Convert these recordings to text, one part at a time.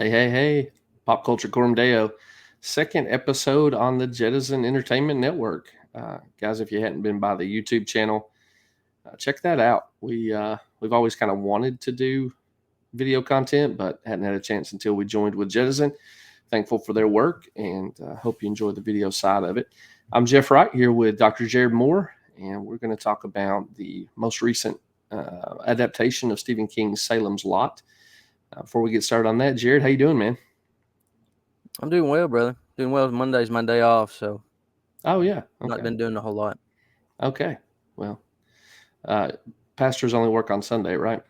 Hey, hey, hey, Pop Culture Coram Deo. Second episode on the Jettison Entertainment Network. Guys, if you hadn't been by the YouTube channel, check that out. We've always kind of wanted to do video content, but hadn't had a chance until we joined with Jettison. Thankful for their work and hope you enjoy the video side of it. I'm Jeff Wright here with Dr. Jared Moore, and we're going to talk about the most recent adaptation of Stephen King's Salem's Lot. Before we get started on that, Jared, how you doing, man? I'm doing well, brother. Doing well. Monday's my day off, so Oh yeah, not okay, been doing a whole lot. okay. Well, uh, pastors only work on Sunday, right?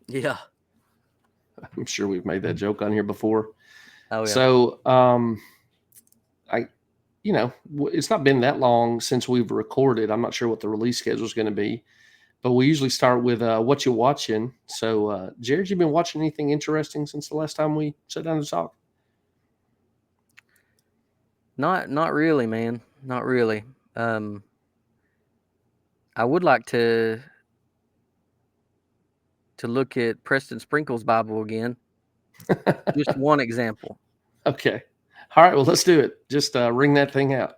Yeah. I'm sure we've made that joke on here before. Oh yeah. So, I, it's not been that long since we've recorded. I'm not sure what the release schedule is going to be, but we usually start with what you watching. So, Jared, you been watching anything interesting since the last time we sat down to talk? Not really, man. Not really. Um, I would like to look at Preston Sprinkle's Bible again. Just one example. Okay. All right. Well, let's do it. Just ring that thing out.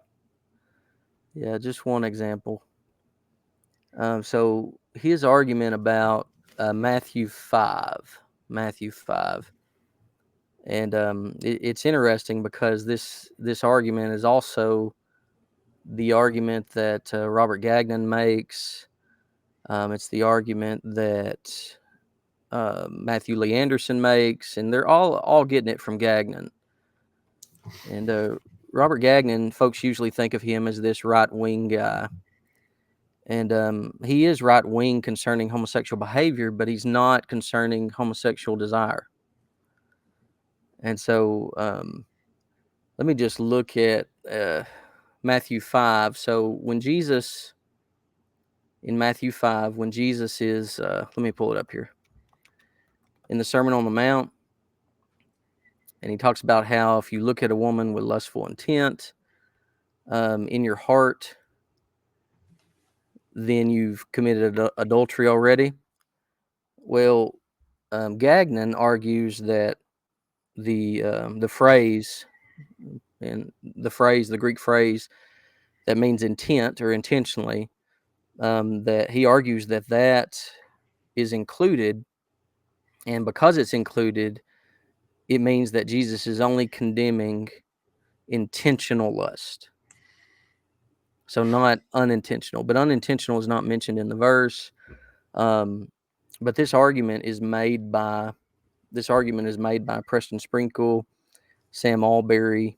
Yeah, just one example. So his argument about Matthew 5, and it's interesting because this argument is also the argument that Robert Gagnon makes. It's the argument that Matthew Lee Anderson makes, and they're all getting it from Gagnon. And Robert Gagnon, folks usually think of him as this right-wing guy. And he is right-wing concerning homosexual behavior, but he's not concerning homosexual desire. And so let me just look at Matthew 5. So in Matthew 5, when Jesus is, let me pull it up here, in the Sermon on the Mount, and he talks about how if you look at a woman with lustful intent in your heart, then you've committed adultery already. Well, Gagnon argues that the phrase, the Greek phrase that means intent or intentionally, that he argues that is included, and because it's included, it means that Jesus is only condemning intentional lust. So not unintentional, but unintentional is not mentioned in the verse. But this argument is made by Preston Sprinkle, Sam Alberry,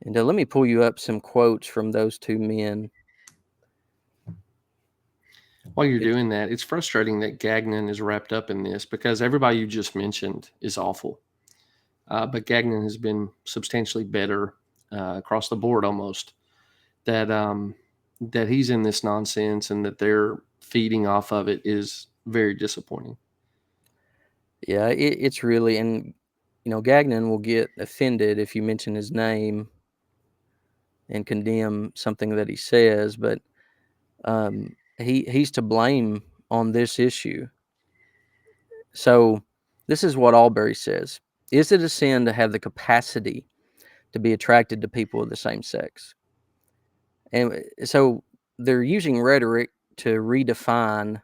and let me pull you up some quotes from those two men. While you're doing that, it's frustrating that Gagnon is wrapped up in this because everybody you just mentioned is awful. But Gagnon has been substantially better across the board almost. That he's in this nonsense and that they're feeding off of it is very disappointing. Yeah, it's really, and Gagnon will get offended if you mention his name and condemn something that he says, but he's to blame on this issue. So this is what Alberry says: is it a sin to have the capacity to be attracted to people of the same sex? And so they're using rhetoric to redefine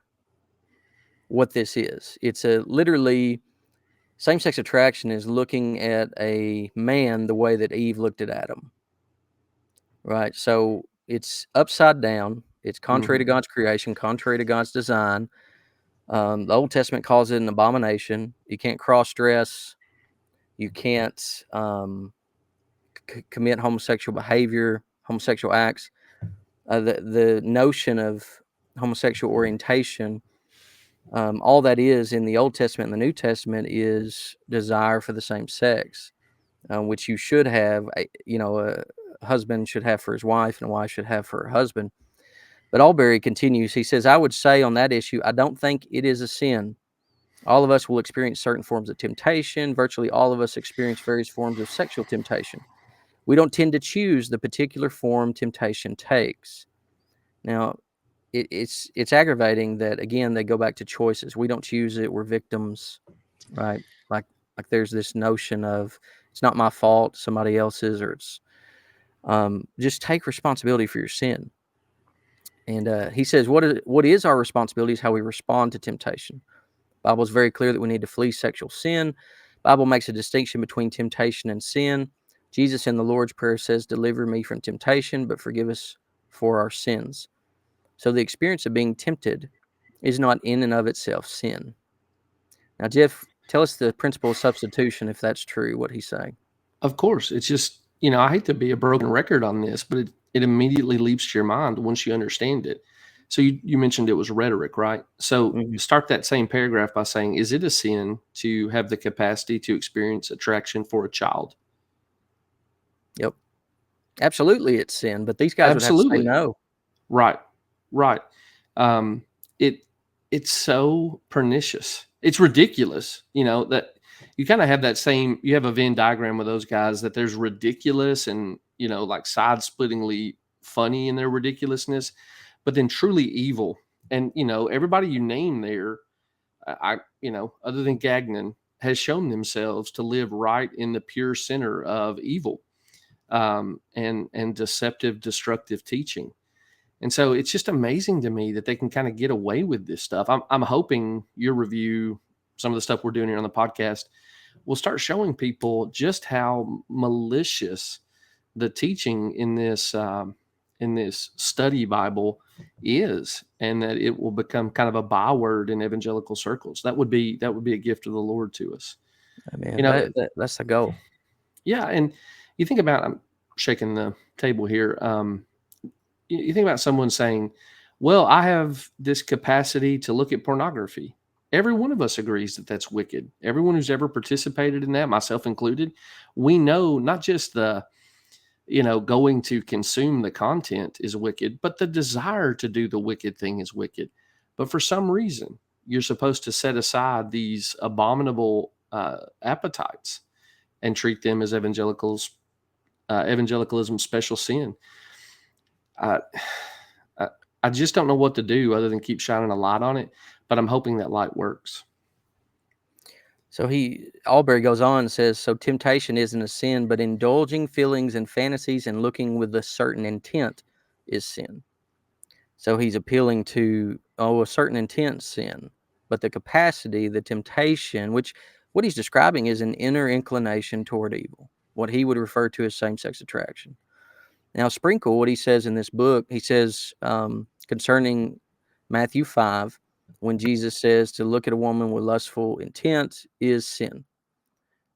what this is. It's literally same-sex attraction is looking at a man the way that Eve looked at Adam, right? So it's upside down. It's contrary to God's creation, contrary to God's design. The Old Testament calls it an abomination. You can't cross-dress. You can't commit homosexual behavior, homosexual acts. The notion of homosexual orientation, all that is in the Old Testament and the New Testament is desire for the same sex, which you should have, a husband should have for his wife and a wife should have for her husband. But Alberry continues, he says, I would say on that issue, I don't think it is a sin. All of us will experience certain forms of temptation. Virtually all of us experience various forms of sexual temptation. We don't tend to choose the particular form temptation takes. Now, it's aggravating that, again, they go back to choices. We don't choose it. We're victims, right? Like Like there's this notion of it's not my fault, somebody else's, or it's just take responsibility for your sin. And he says, what is our responsibility is how we respond to temptation. The Bible is very clear that we need to flee sexual sin. The Bible makes a distinction between temptation and sin. Jesus in the Lord's Prayer says, deliver me from temptation, but forgive us for our sins. So the experience of being tempted is not in and of itself sin. Now, Jeff, tell us the principle of substitution, if that's true, what he's saying. Of course, it's just, I hate to be a broken record on this, but it immediately leaps to your mind once you understand it. So you mentioned it was rhetoric, right? So Mm-hmm. start that same paragraph by saying, is it a sin to have the capacity to experience attraction for a child? Yep. Absolutely, it's sin, but these guys would have to say Absolutely. no. Right. Right. Um, it it's so pernicious. It's ridiculous, that you kind of have that same you have a Venn diagram with those guys that there's ridiculous and, like side-splittingly funny in their ridiculousness, but then truly evil. And, everybody you name there, other than Gagnon, has shown themselves to live right in the pure center of evil, and deceptive, destructive teaching. And so it's just amazing to me that they can kind of get away with this stuff. I'm hoping your review, some of the stuff we're doing here on the podcast, will start showing people just how malicious the teaching in this study Bible is, and that it will become kind of a byword in evangelical circles. That would be a gift of the Lord to us. I You mean, know, that's the goal. yeah, and you think about I'm shaking the table here. You think about someone saying, well, I have this capacity to look at pornography. Every one of us agrees that that's wicked. Everyone who's ever participated in that, myself included, we know not just the, going to consume the content is wicked, but the desire to do the wicked thing is wicked. But for some reason, you're supposed to set aside these abominable appetites and treat them as evangelicalism's special sin. I, I I just don't know what to do other than keep shining a light on it, but I'm hoping that light works. So Albury goes on and says, so temptation isn't a sin, but indulging feelings and fantasies and looking with a certain intent is sin. So he's appealing to, a certain intent sin, but the capacity, the temptation, which what he's describing is an inner inclination toward evil, what he would refer to as same-sex attraction. Now, Sprinkle, what he says in this book, he says concerning Matthew 5, when Jesus says to look at a woman with lustful intent is sin,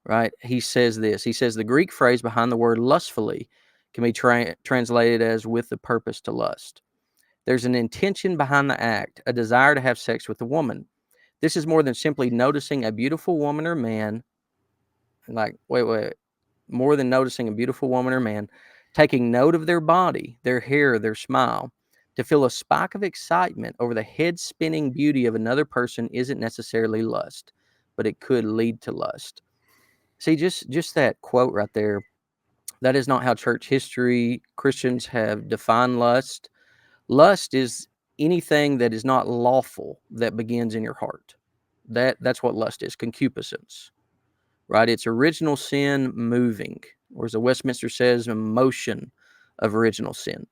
right? He says this. He says the Greek phrase behind the word lustfully can be translated as with the purpose to lust. There's an intention behind the act, a desire to have sex with a woman. This is more than simply noticing a beautiful woman or man. Like, wait. More than noticing a beautiful woman or man, taking note of their body, their hair, their smile. To feel a spark of excitement over the head-spinning beauty of another person isn't necessarily lust, but it could lead to lust. See, just that quote right there, that is not how church history, Christians have defined lust. Lust is anything that is not lawful that begins in your heart. That's what lust is, concupiscence, right? It's original sin moving, or as the Westminster says, a motion of original sin.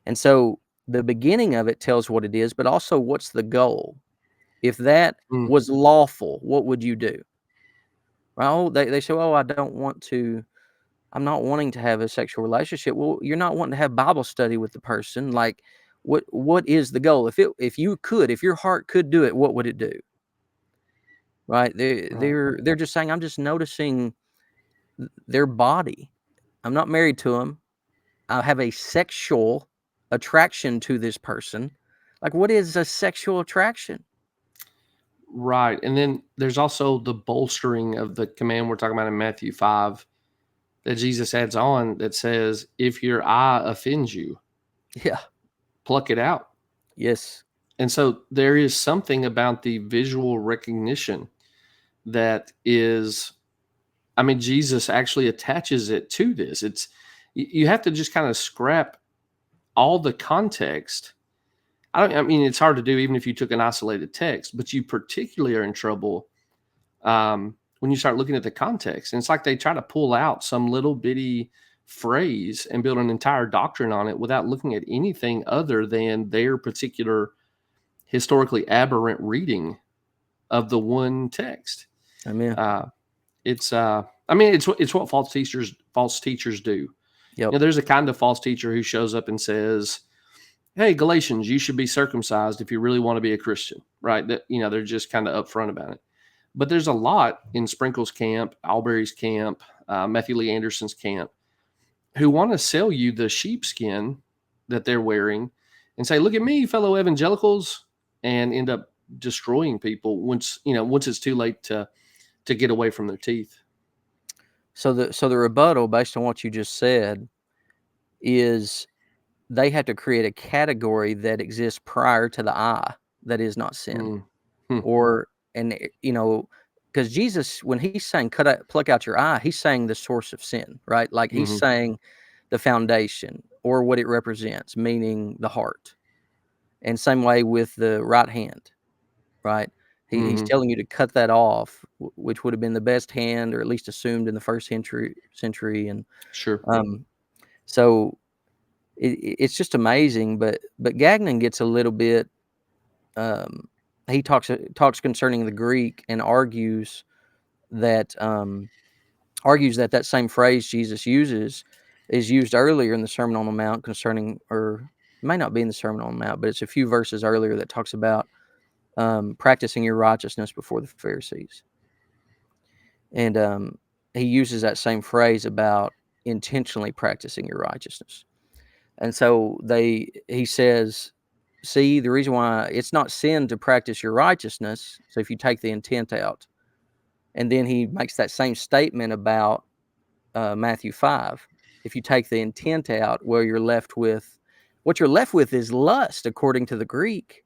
And so the beginning of it tells what it is, but also what's the goal. If that Mm, was lawful, what would you do? Well, they say, oh, I'm not wanting to have a sexual relationship. Well, you're not wanting to have Bible study with the person. Like, what is the goal? If your heart could do it, what would it do? Right? right. They're just saying, I'm just noticing their body. I'm not married to them. I have a sexual attraction to this person. Like, what is a sexual attraction? Right. And then there's also the bolstering of the command we're talking about in Matthew 5 that Jesus adds on that says, if your eye offends you, Yeah. pluck it out. Yes. And so there is something about the visual recognition that is, I mean, Jesus actually attaches it to this. You have to just kind of scrap all the context. I mean, it's hard to do even if you took an isolated text, but you particularly are in trouble when you start looking at the context. And it's like they try to pull out some little bitty phrase and build an entire doctrine on it without looking at anything other than their particular historically aberrant reading of the one text. Amen. It's I mean, it's what false teachers do. Yep. There's a kind of false teacher who shows up and says, "Hey, Galatians, you should be circumcised if you really want to be a Christian," right? That they're just kind of upfront about it. But there's a lot in Sprinkle's camp, Alberry's camp, Matthew Lee Anderson's camp, who want to sell you the sheepskin that they're wearing and say, "Look at me, fellow evangelicals," and end up destroying people once it's too late to get away from their teeth. So the rebuttal, based on what you just said, is they have to create a category that exists prior to the eye that is not sin. Hmm. Because Jesus, when he's saying pluck out your eye, he's saying the source of sin, right? Like he's saying the foundation or what it represents, meaning the heart. And same way with the right hand, right? He's telling you to cut that off, which would have been the best hand, or at least assumed in the first century. And Sure. so it's just amazing. But Gagnon gets a little bit. He talks concerning the Greek and argues that that same phrase Jesus uses is used earlier in the Sermon on the Mount concerning, or it may not be in the Sermon on the Mount, but it's a few verses earlier that talks about practicing your righteousness before the Pharisees. And he uses that same phrase about intentionally practicing your righteousness. And so he says, see, the reason why it's not sin to practice your righteousness. So if you take the intent out, and then he makes that same statement about Matthew 5. If you take the intent out, what you're left with is lust, according to the Greek.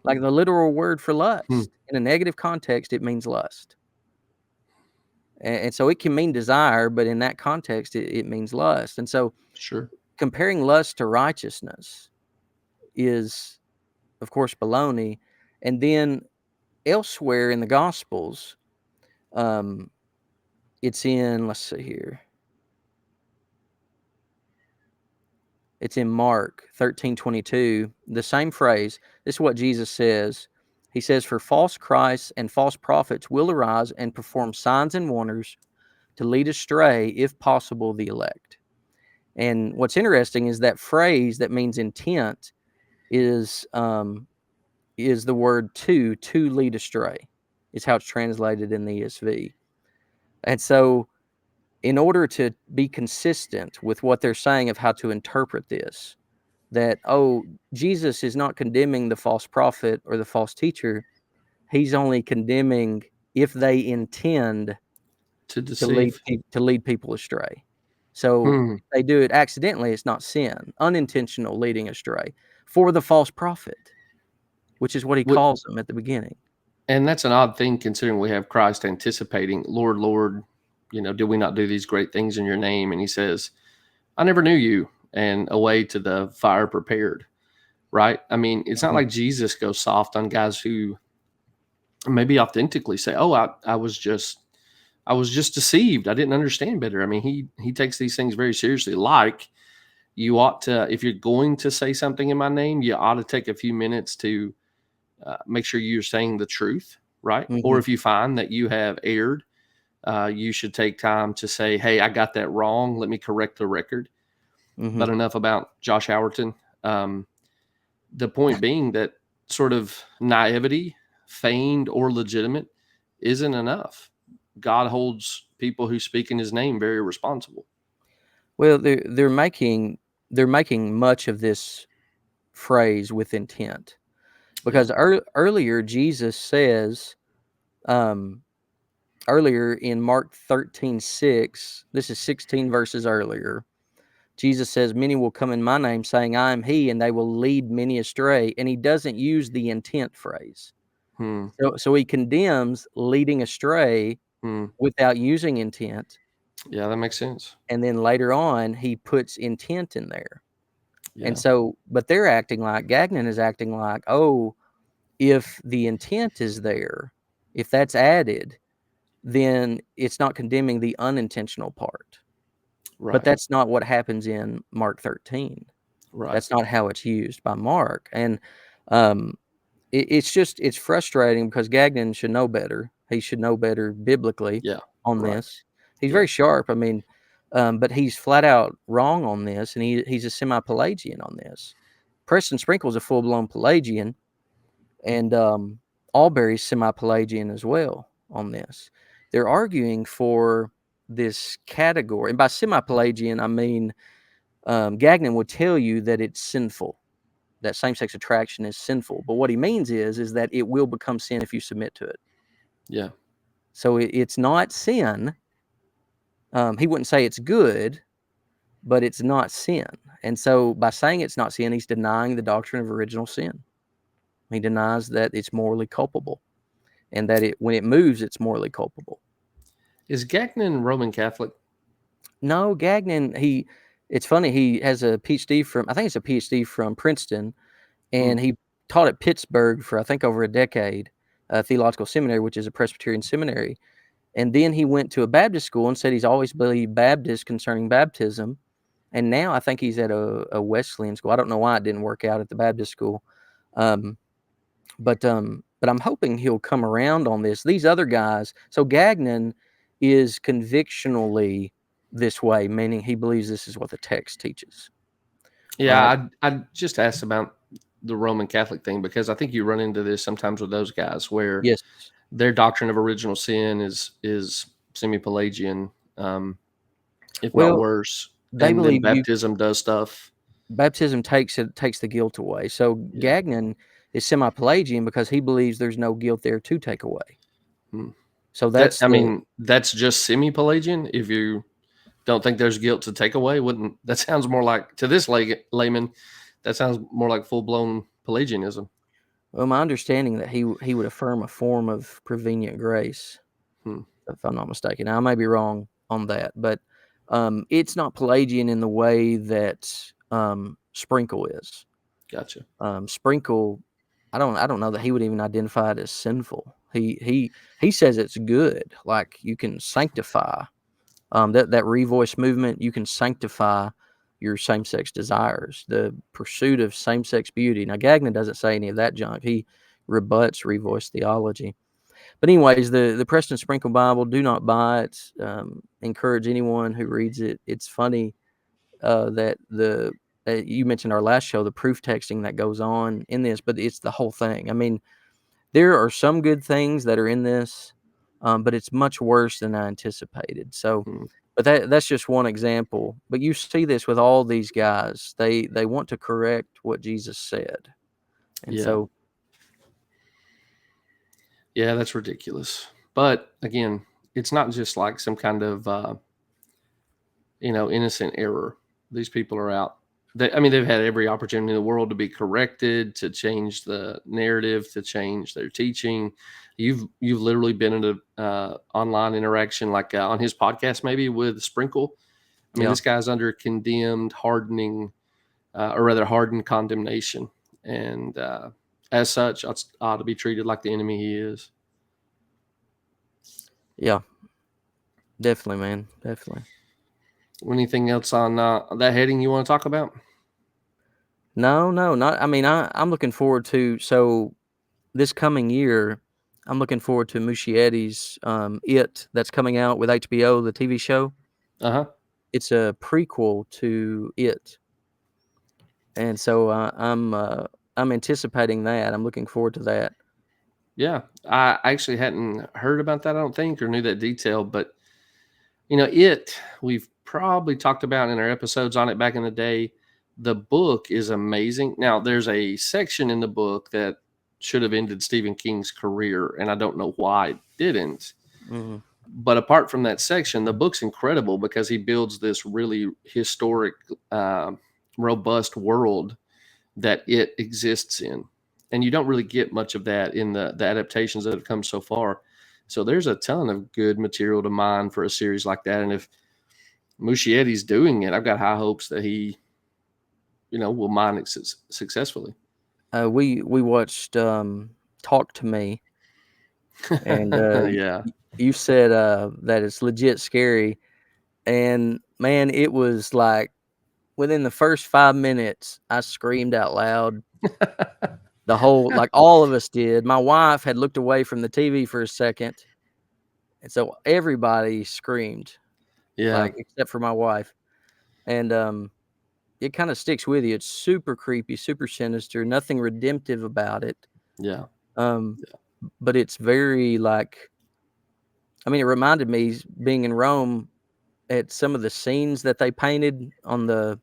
Like the literal word for lust. In a negative context, it means lust. And so it can mean desire, but in that context, it means lust. And so Sure. comparing lust to righteousness is, of course, baloney. And then elsewhere in the Gospels, it's in, let's see here. It's in Mark 13:22, the same phrase. This is what Jesus says. He says, "For false Christs and false prophets will arise and perform signs and wonders to lead astray, if possible, the elect." And what's interesting is that phrase that means intent is the word to lead astray, is how it's translated in the ESV. And so in order to be consistent with what they're saying of how to interpret this, that, Jesus is not condemning the false prophet or the false teacher. He's only condemning if they intend To to lead deceive. people astray. So if they do it accidentally, it's not sin. Unintentional leading astray for the false prophet, which is what he calls them at the beginning. And that's an odd thing, considering we have Christ anticipating, "Lord, Lord, did we not do these great things in your name?" And he says, "I never knew you," and away to the fire prepared. Right? I mean, it's not like Jesus goes soft on guys who maybe authentically say, "Oh, I was just deceived. I didn't understand better." I mean, he takes these things very seriously. Like, you ought to, if you're going to say something in my name, you ought to take a few minutes to make sure you're saying the truth, right? Or if you find that you have erred, you should take time to say, "Hey, I got that wrong. Let me correct the record." But enough about Josh Howerton. The point being that sort of naivety, feigned or legitimate, isn't enough. God holds people who speak in his name very responsible. Well, they're making much of this phrase with intent, because earlier Jesus says, earlier in Mark 13:6, this is 16 verses earlier, Jesus says, "Many will come in my name saying, I am he, and they will lead many astray." And he doesn't use the intent phrase. So he condemns leading astray without using intent. Yeah, that makes sense. And then later on, he puts intent in there. Yeah. And so, but they're acting like, Gagnon is acting like, if the intent is there, if that's added, then it's not condemning the unintentional part. But Right. that's not what happens in Mark 13. Right. That's not how it's used by Mark. And um, it's frustrating because Gagnon should know better. He should know better biblically Yeah. on Right. this. He's Yeah. very sharp. I mean, but he's flat out wrong on this, and he's a semi-Pelagian on this. Preston Sprinkle is a full-blown Pelagian, and Albury's semi-Pelagian as well on this. They're arguing for this category, and by semi-Pelagian I mean Gagnon would tell you that it's sinful, that same-sex attraction is sinful, but what he means is that it will become sin if you submit to it. Yeah. So it's not sin. He wouldn't say it's good, but it's not sin. And so by saying it's not sin, he's denying the doctrine of original sin. He denies that it's morally culpable, and that when it moves, it's morally culpable. Is Gagnon Roman Catholic? No, Gagnon, it's funny, he has a PhD from, I think it's a PhD from Princeton, and he taught at Pittsburgh for, I think, over a decade, theological seminary, which is a Presbyterian seminary. And then he went to a Baptist school and said he's always believed Baptist concerning baptism. And now I think he's at a Wesleyan school. I don't know why it didn't work out at the Baptist school. Um, but I'm hoping he'll come around on this. These other guys, so Gagnon is convictionally this way, meaning he believes this is what the text teaches. Right? Yeah. I just asked about the Roman Catholic thing because I think you run into this sometimes with those guys where Yes. their doctrine of original sin is semi-Pelagian, if not Well, worse, they and then believe baptism does stuff. baptism takes the guilt away. So Yeah. Gagnon is semi-Pelagian because he believes there's no guilt there to take away. Hmm. So that's the That's just semi-Pelagian. If you don't think there's guilt to take away, wouldn't that sounds more like to this layman? That sounds more like full-blown Pelagianism. well, my understanding that he would affirm a form of prevenient grace, Hmm. if I'm not mistaken. Now, I may be wrong on that, but it's not Pelagian in the way that Sprinkle is. Gotcha. Sprinkle, I don't know that he would even identify it as sinful. He says it's good, like you can sanctify that revoice movement. You can sanctify your same-sex desires, the pursuit of same-sex beauty. Now, Gagnon doesn't say any of that junk. He rebuts revoice theology. But anyways, the Preston Sprinkle Bible, do not buy it. Encourage anyone who reads it. It's funny that you mentioned our last show, the proof texting that goes on in this, but it's the whole thing. I mean, there are some good things that are in this, but it's much worse than I anticipated. So, Hmm. but that's just one example. But you see this with all these guys. They want to correct what Jesus said, and Yeah. so Yeah, that's ridiculous. But again, it's not just like some kind of innocent error. These people are out. They've had every opportunity in the world to be corrected, to change the narrative, to change their teaching. You've literally been in a online interaction, like on his podcast, maybe with Sprinkle. I mean, yeah, this guy's under condemned, or rather hardened condemnation, and as such, ought to be treated like the enemy he is. yeah, definitely, man, definitely. Anything else on that heading you want to talk about? No, no, not. I mean, I'm looking forward to this coming year. I'm looking forward to Muschietti's It that's coming out with HBO, the TV show. Uh huh. It's a prequel to It, and so I'm anticipating that. I'm looking forward to that. Yeah, I actually hadn't heard about that, I don't think, or knew that detail. But we've probably talked about in our episodes on it back in the day. The book is amazing. Now, there's a section in the book that should have ended Stephen King's career, and I don't know why it didn't. Mhm. But apart from that section, the book's incredible because he builds this really historic, uh, robust world that it exists in. And you don't really get much of that in the adaptations that have come so far. So there's a ton of good material to mine for a series like that. And if Muschietti's doing it, I've got high hopes that he, will mine it successfully. We watched Talk to Me, and Yeah. you said that it's legit scary, and man, it was like within the first 5 minutes, I screamed out loud. The whole, like, all of us did. My wife had looked away from the TV for a second, and so everybody screamed, Yeah, like, except for my wife. And it kind of sticks with you. It's super creepy, super sinister, nothing redemptive about it. yeah, Um, but it's very like, I mean, it reminded me being in Rome at some of the scenes that they painted on the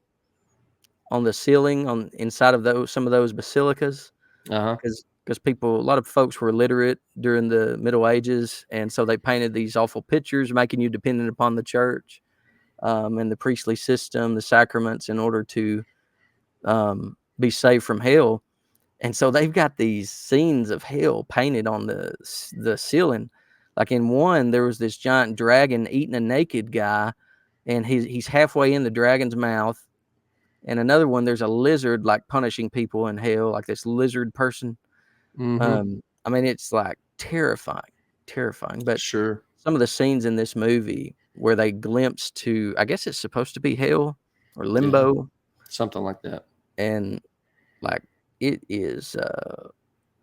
ceiling on inside of those some of those basilicas, uh-huh. because people, a lot of folks were illiterate during the Middle Ages, and so they painted these awful pictures, making you dependent upon the church, and the priestly system, the sacraments, in order to be saved from hell. And so they've got these scenes of hell painted on the ceiling. Like in one, there was this giant dragon eating a naked guy, and he's halfway in the dragon's mouth. And another one, there's a lizard like punishing people in hell, like this lizard person. Mm-hmm. I mean, it's like terrifying, terrifying. But Sure. some of the scenes in this movie where they glimpse to, I guess it's supposed to be hell or Yeah, limbo, something like that. and like it is.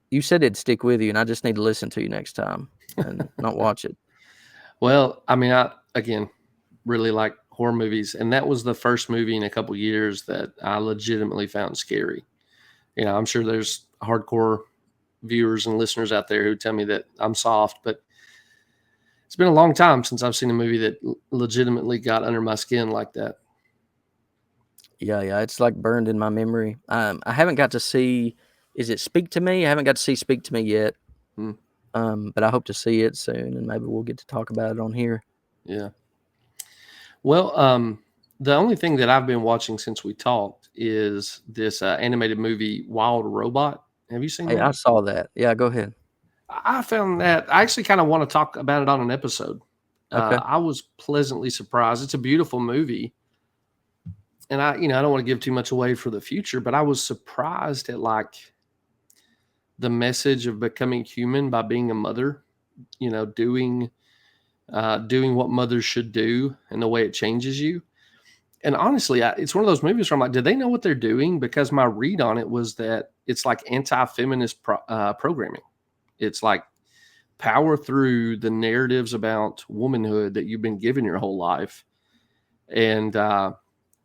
You said it'd stick with you, and I just need to listen to you next time and not watch it. Well, I mean, I again really like horror movies, and that was the first movie in a couple years that I legitimately found scary. You know, I'm sure there's hardcore viewers and listeners out there who tell me that I'm soft, but it's been a long time since I've seen a movie that legitimately got under my skin like that. Yeah, yeah, it's like burned in my memory. I haven't got to see. Is it Speak to Me? I haven't got to see Speak to Me yet. Hmm. But I hope to see it soon, and maybe we'll get to talk about it on here. Yeah. Well, the only thing that I've been watching since we talked is this animated movie, Wild Robot. Have you seen Hey, I that? saw that. Yeah, go ahead. I found that I actually kind of want to talk about it on an episode. Okay. I was pleasantly surprised. It's a beautiful movie, and I don't want to give too much away for the future, but I was surprised at like the message of becoming human by being a mother. Doing what mothers should do and the way it changes you. And honestly, it's one of those movies where I'm like, did they know what they're doing? Because my read on it was that it's like anti-feminist programming. It's like power through the narratives about womanhood that you've been given your whole life, and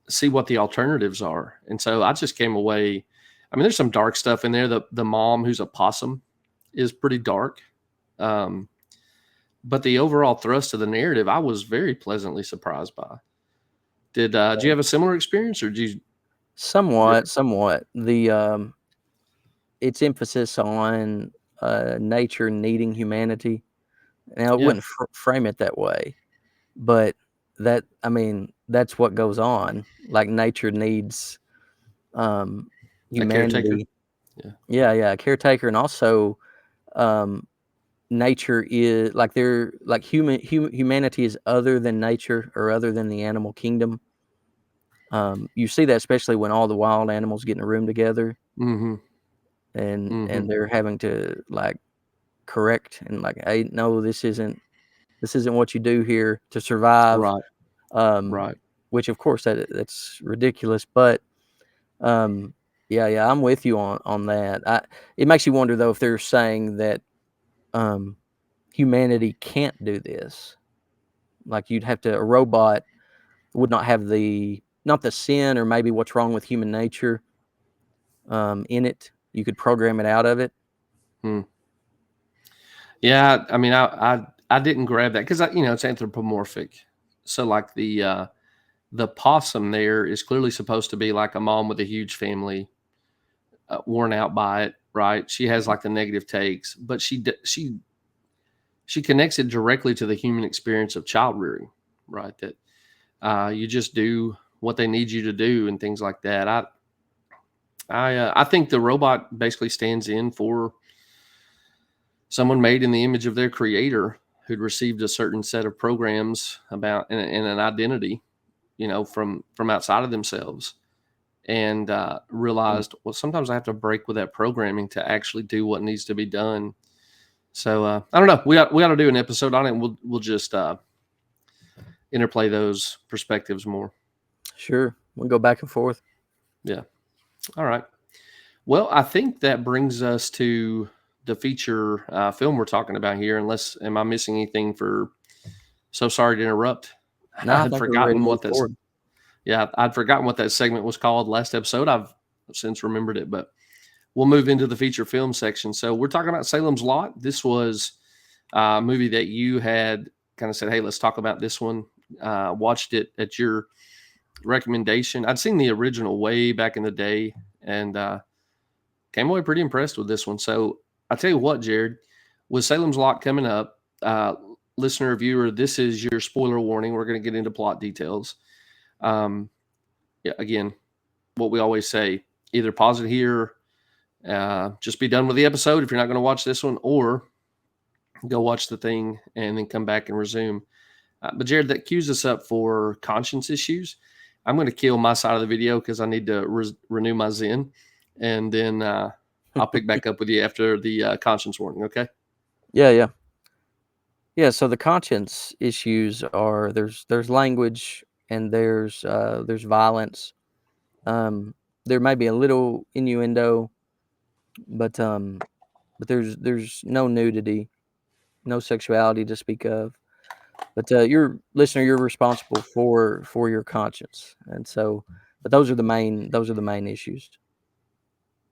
see what the alternatives are. And so I just came away. I mean, there's some dark stuff in there. The mom who's a possum is pretty dark. Um, but the overall thrust of the narrative, I was very pleasantly surprised by. Did you have a similar experience, or did you Somewhat, different? somewhat. The its emphasis on nature needing humanity. Now, it Yeah, wouldn't frame it that way, but that, I mean, that's what goes on. Like nature needs um, a caretaker. humanity. Yeah, Yeah, yeah, a caretaker, and also um, nature is like they're like humanity is other than nature or other than the animal kingdom. You see that especially when all the wild animals get in a room together, mm-hmm, and mm-hmm. they're having to like correct and like, hey, no, this isn't what you do here to survive. Right, Um, right. which of course that's ridiculous, but um, yeah, yeah, I'm with you on that. It makes you wonder though if they're saying that um, humanity can't do this. Like you'd have to a robot would not have the not the sin or maybe what's wrong with human nature in it. You could program it out of it. Hmm. Yeah, I mean, I didn't grab that because it's anthropomorphic. So like the possum there is clearly supposed to be like a mom with a huge family, worn out by it, right? She has like the negative takes, but she connects it directly to the human experience of child rearing, right? That you just do what they need you to do and things like that. I think the robot basically stands in for someone made in the image of their creator who'd received a certain set of programs about and an identity, from outside of themselves, and Mm. realized, well, sometimes I have to break with that programming to actually do what needs to be done So I don't know. We ought to do an episode on it. And we'll just interplay those perspectives more. Sure, we'll go back and forth. Yeah. All right. Well, I think that brings us to the feature film we're talking about here. Unless, am I missing anything for? So sorry to interrupt. No, I I had think we're ready to forgotten move what that's. forward. Yeah, I'd forgotten what that segment was called last episode. I've since remembered it, but we'll move into the feature film section. So we're talking about Salem's Lot. This was a movie that you had kind of said, "Hey, let's talk about this one." Watched it at your recommendation. I'd seen the original way back in the day, and came away pretty impressed with this one. So I tell you what, Jared, with Salem's Lot coming up, listener, viewer, this is your spoiler warning. We're going to get into plot details. Yeah, again, what we always say: either pause it here, just be done with the episode if you're not going to watch this one, or go watch the thing and then come back and resume. But Jared, that cues us up for conscience issues. I'm going to kill my side of the video because I need to renew my Zen, and then I'll pick back up with you after the conscience warning. Okay? Yeah. So the conscience issues are there's language and there's violence. There may be a little innuendo, but there's no nudity, no sexuality to speak of. But your listener, you're responsible for your conscience, and so. But those are the main issues.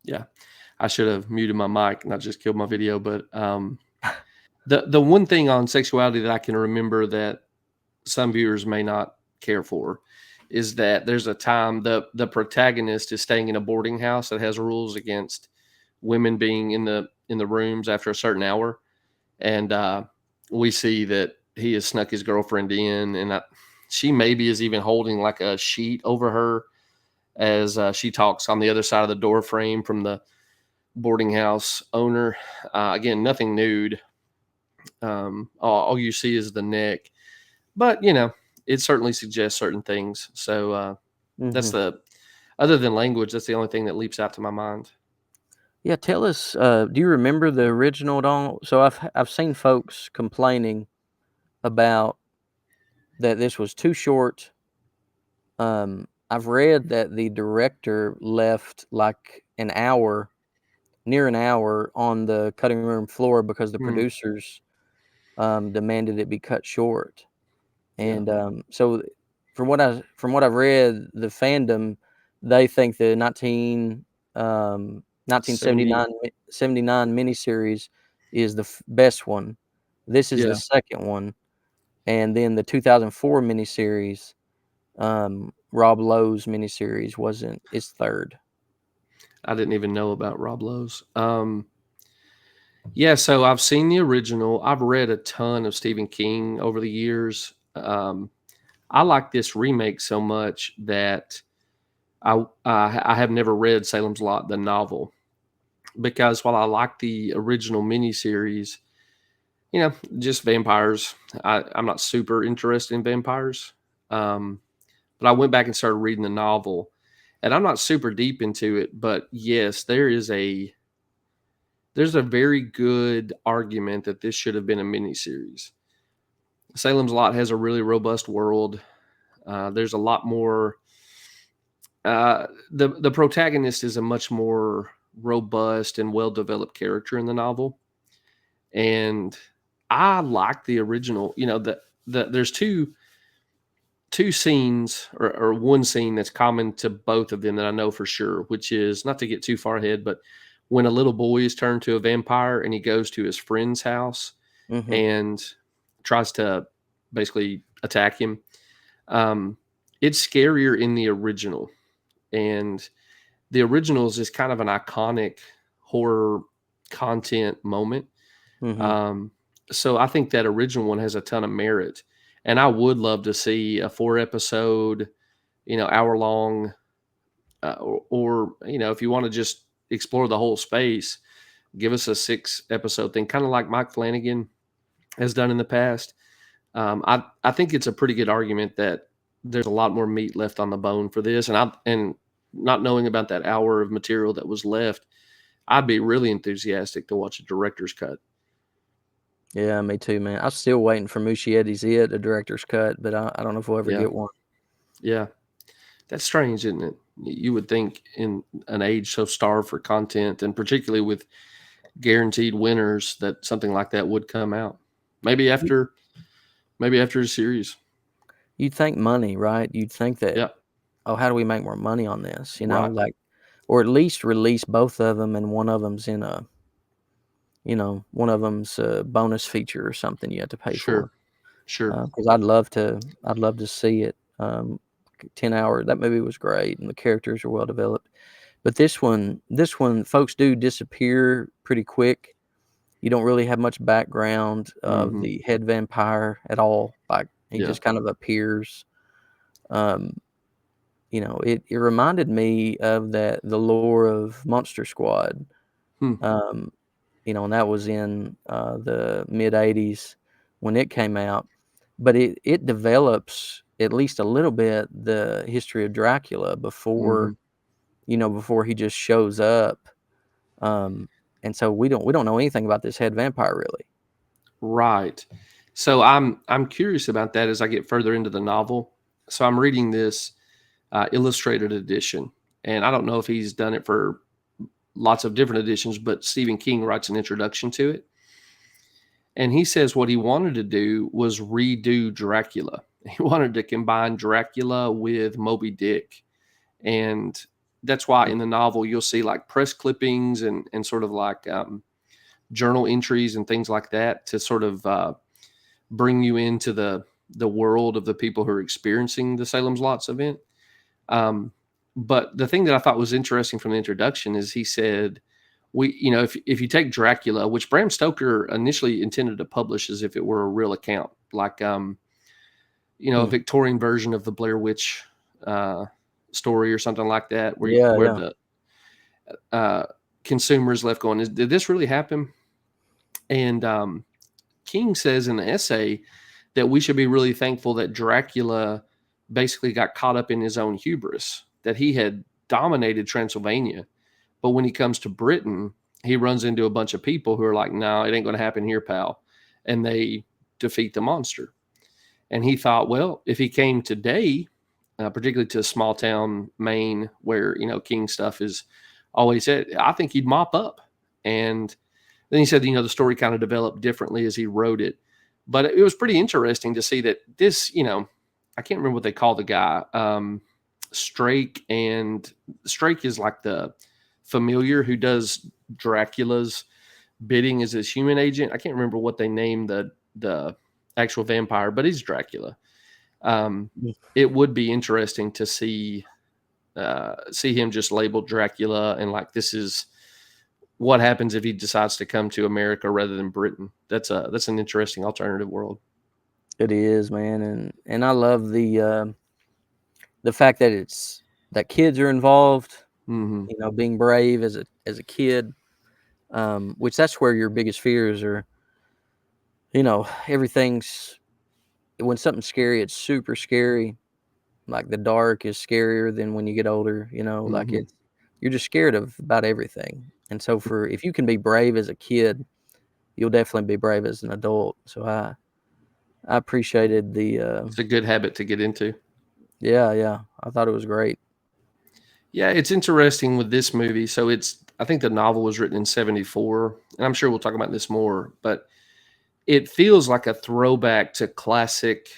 Yeah, I should have muted my mic, not just killed my video. But the one thing on sexuality that I can remember that some viewers may not care for is that there's a time the protagonist is staying in a boarding house that has rules against women being in the rooms after a certain hour, and we see that he has snuck his girlfriend in, and she maybe is even holding like a sheet over her as she talks on the other side of the door frame from the boarding house owner. Again, nothing nude. All you see is the neck, but it certainly suggests certain things. So that's the other than language, that's the only thing that leaps out to my mind. Yeah, tell us. Do you remember the original at all? So I've seen folks complaining about that this was too short. I've read that the director left like near an hour on the cutting room floor because the Hmm. producers demanded it be cut short. Yeah. And so from what I've read, the fandom, they think the 1979 70. 79 miniseries is the best one. This is the Yeah. second one, and then the 2004 miniseries, Rob Lowe's miniseries wasn't is third. I didn't even know about Rob Lowe's. Yeah, so I've seen the original. I've read a ton of Stephen King over the years. I like this remake so much that I have never read Salem's Lot, the novel, because while I like the original miniseries, just vampires. I'm not super interested in vampires, but I went back and started reading the novel, and I'm not super deep into it. But yes, there's a very good argument that this should have been a miniseries. Salem's Lot has a really robust world. There's a lot more. The protagonist is a much more robust and well developed character in the novel, and I like the original. There's two scenes or one scene that's common to both of them that I know for sure, which is not to get too far ahead, but when a little boy is turned to a vampire and he goes to his friend's house Mm-hmm. and tries to basically attack him. Um, it's scarier in the original, and the original is just kind of an iconic horror content moment. Mm-hmm. Um, so I think that original one has a ton of merit, and I would love to see a 4 episode, hour long, or if you want to just explore the whole space, give us a 6 episode thing, kind of like Mike Flanagan has done in the past. I think it's a pretty good argument that there's a lot more meat left on the bone for this, and not knowing about that hour of material that was left, I'd be really enthusiastic to watch a director's cut. Yeah, me too, man. I'm still waiting for Muschietti's It, a director's cut, but I don't know if we'll ever Yeah, get one. yeah, that's strange, isn't it? You would think in an age so starved for content, and particularly with guaranteed winners, that something like that would come out. Maybe You- after, maybe after a series. You'd think money, right? You'd think that, Yeah, oh, how do we make more money on this? right. Like, or at least release both of them, and one of them's in a, one of them's a bonus feature or something you have to pay for. Sure, sure. Because I'd love to see it. 10 hour. That movie was great, and the characters are well developed. But this one, folks do disappear pretty quick. You don't really have much background of Hmm. the head vampire at all. Like, he Yeah. just kind of appears. Um, it reminded me of the lore of Monster Squad. Hmm. Um, and that was in the mid 80s when it came out. But it develops at least a little bit the history of Dracula Hmm. before he just shows up. Um, and so we don't know anything about this head vampire really. Right. So I'm curious about that as I get further into the novel. So I'm reading this illustrated edition, and I don't know if he's done it for lots of different editions, but Stephen King writes an introduction to it, and he says what he wanted to do was redo Dracula. He wanted to combine Dracula with Moby Dick, and that's why in the novel you'll see like press clippings and sort of like journal entries and things like that to sort of bring you into the world of the people who are experiencing the Salem's Lots event. Um, but the thing that I thought was interesting from the introduction is he said, if you take Dracula, which Bram Stoker initially intended to publish as if it were a real account, like a Hmm. Victorian version of the Blair Witch uh, story or something like that, Yeah, where yeah. the consumers left going, did this really happen? And King says in the essay that we should be really thankful that Dracula basically got caught up in his own hubris, that he had dominated Transylvania. But when he comes to Britain, he runs into a bunch of people who are like, no, it ain't going to happen here, pal. And they defeat the monster. And he thought, well, if he came today, particularly to a small town, Maine, where, King stuff is always at, I think he'd mop up. And then he said, the story kind of developed differently as he wrote it. But it was pretty interesting to see that this, I can't remember what they call the guy. Strake, and Strake is like the familiar who does Dracula's bidding as his human agent. I can't remember what they named the actual vampire, but he's Dracula. Um, Mm. it would be interesting to see him just labeled Dracula, and like this is what happens if he decides to come to America rather than Britain. That's an interesting alternative world. It is, man, and I love the fact that that kids are involved. Hmm. Being brave as a kid, which that's where your biggest fears are. Everything's when something's scary, it's super scary. Like the dark is scarier than when you get older. Like Hmm. you're just scared of about everything. And so if you can be brave as a kid, you'll definitely be brave as an adult. So I appreciated It's a good habit to get into. yeah, yeah. I thought it was great. Yeah, it's interesting with this movie. So I think the novel was written in 74, and I'm sure we'll talk about this more, but it feels like a throwback to classic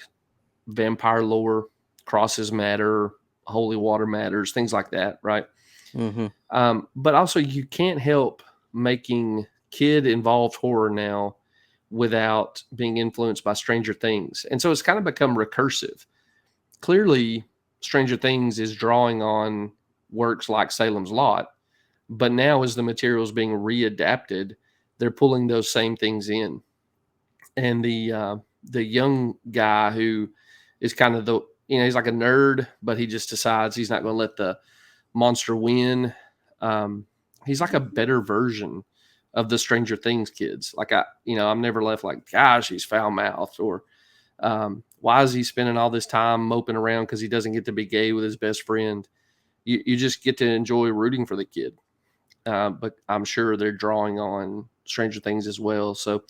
vampire lore, crosses matter, holy water matters, things like that, right? Hmm. But also, you can't help making kid involved horror now without being influenced by Stranger Things. And so it's kind of become recursive. Clearly, Stranger Things is drawing on works like Salem's Lot, but now as the material is being readapted, they're pulling those same things in. And the young guy who is kind of he's like a nerd, but he just decides he's not going to let the monster win. Um, he's like a better version of the Stranger Things kids. Like I'm never left like, gosh, he's foul mouthed, or why is he spending all this time moping around because he doesn't get to be gay with his best friend? You just get to enjoy rooting for the kid. But I'm sure they're drawing on Stranger Things as well. So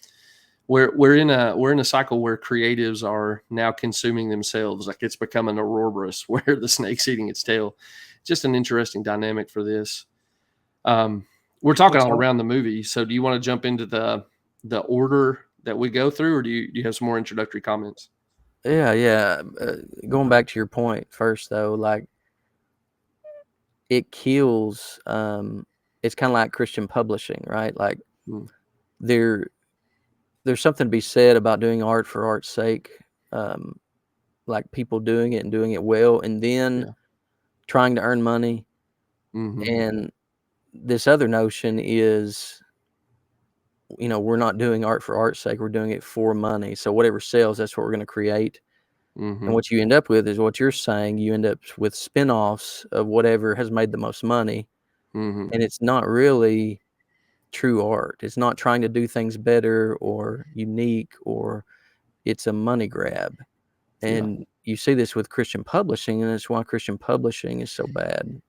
we're in a cycle where creatives are now consuming themselves. Like it's become an Ouroboros where the snake's eating its tail. Just an interesting dynamic for this. We're talking It's all hard. around the movie. So do you want to jump into the order that we go through, or do you have some more introductory comments? Yeah. Going back to your point first, though, like it kills. It's kind of like Christian publishing, right? Like Mm, there, there's something to be said about doing art for art's sake, um, like people doing it and doing it well, and then yeah. trying to earn money. Hmm. And this other notion is, we're not doing art for art's sake. We're doing it for money. So whatever sells, that's what we're going to create. And Hmm. what you end up with is what you're saying. You end up with spin-offs of whatever has made the most money. Hmm. And it's not really true art. It's not trying to do things better or unique, or it's a money grab. Yeah. And you see this with Christian publishing, and that's why Christian publishing is so bad.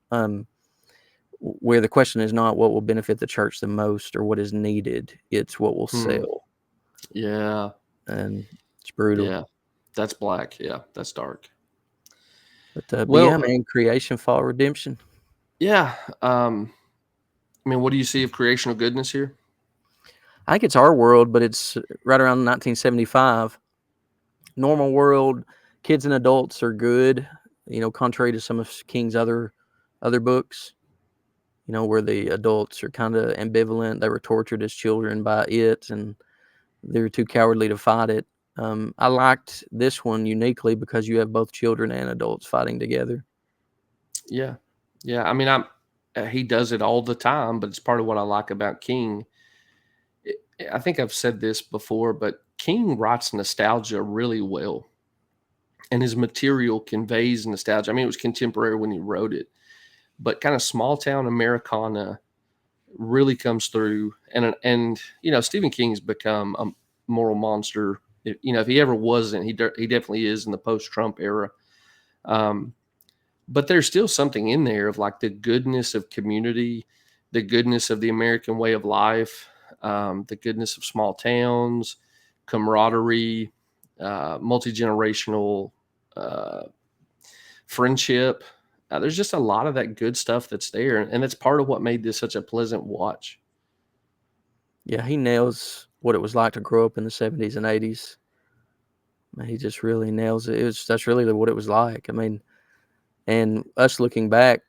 Where the question is not what will benefit the church the most or what is needed, it's what will Hmm. sell. Yeah. And it's brutal. Yeah. That's black. Yeah. That's dark. But yeah, Well, man, creation, fall, redemption. yeah. I mean, what do you see of creational goodness here? I think it's our world, but it's right around 1975. Normal world, kids and adults are good, contrary to some of King's other books, where the adults are kind of ambivalent. They were tortured as children by it, and they were too cowardly to fight it. I liked this one uniquely because you have both children and adults fighting together. Yeah. Yeah. I mean, he does it all the time, but it's part of what I like about King. It, I think I've said this before, but King writes nostalgia really well, and his material conveys nostalgia. I mean, it was contemporary when he wrote it, but kind of small town Americana really comes through. And Stephen King's become a moral monster. If he ever wasn't, he definitely is in the post Trump era. Um, but there's still something in there of like the goodness of community, the goodness of the American way of life, the goodness of small towns, camaraderie, multi generational uh, friendship. There's just a lot of that good stuff that's there, and that's part of what made this such a pleasant watch. Yeah, he nails what it was like to grow up in the 70s and 80s. He just really nails it. That's really what it was like. I mean, and us looking back,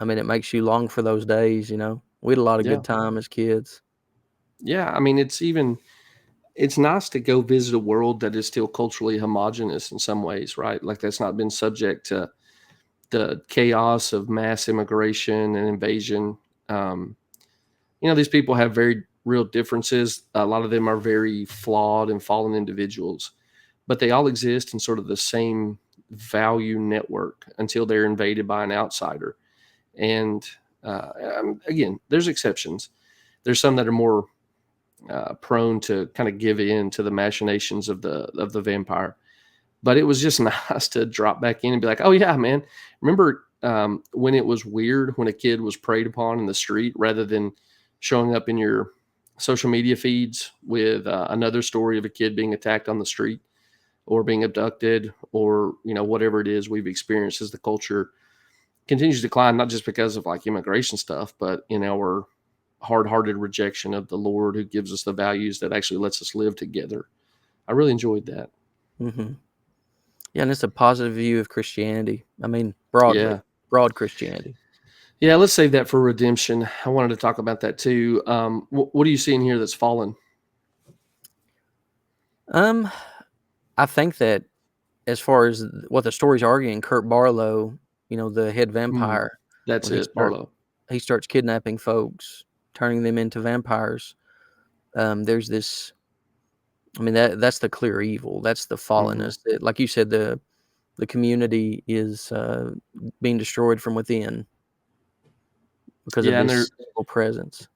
I mean, it makes you long for those days. We had a lot of Yeah, good time as kids. yeah. I mean, it's nice to go visit a world that is still culturally homogenous in some ways, right? Like that's not been subject to the chaos of mass immigration and invasion. Um, these people have very real differences. A lot of them are very flawed and fallen individuals, but they all exist in sort of the same value network until they're invaded by an outsider. And again, there's exceptions. There's some that are more prone to kind of give in to the machinations of the vampire. But it was just nice to drop back in and be like, oh yeah, man. Remember when it was weird when a kid was preyed upon in the street rather than showing up in your social media feeds with another story of a kid being attacked on the street or being abducted or whatever it is we've experienced as the culture continues to decline, not just because of like immigration stuff, but in our hard-hearted rejection of the Lord who gives us the values that actually lets us live together. I really enjoyed that. Hmm. Yeah, and it's a positive view of Christianity. I mean, broad Yeah. Christianity. Yeah, let's save that for redemption. I wanted to talk about that too. What do you see in here that's fallen? Um, I think that as far as what the story's arguing, Kurt Barlow, the head Hmm. vampire, That's when he it, Barlow. starts kidnapping folks, turning them into vampires. There's this. I mean, that's the clear evil. That's the Hmm. fallenness. Like you said, the community is being destroyed from within because of Yeah, and they're this evil presence.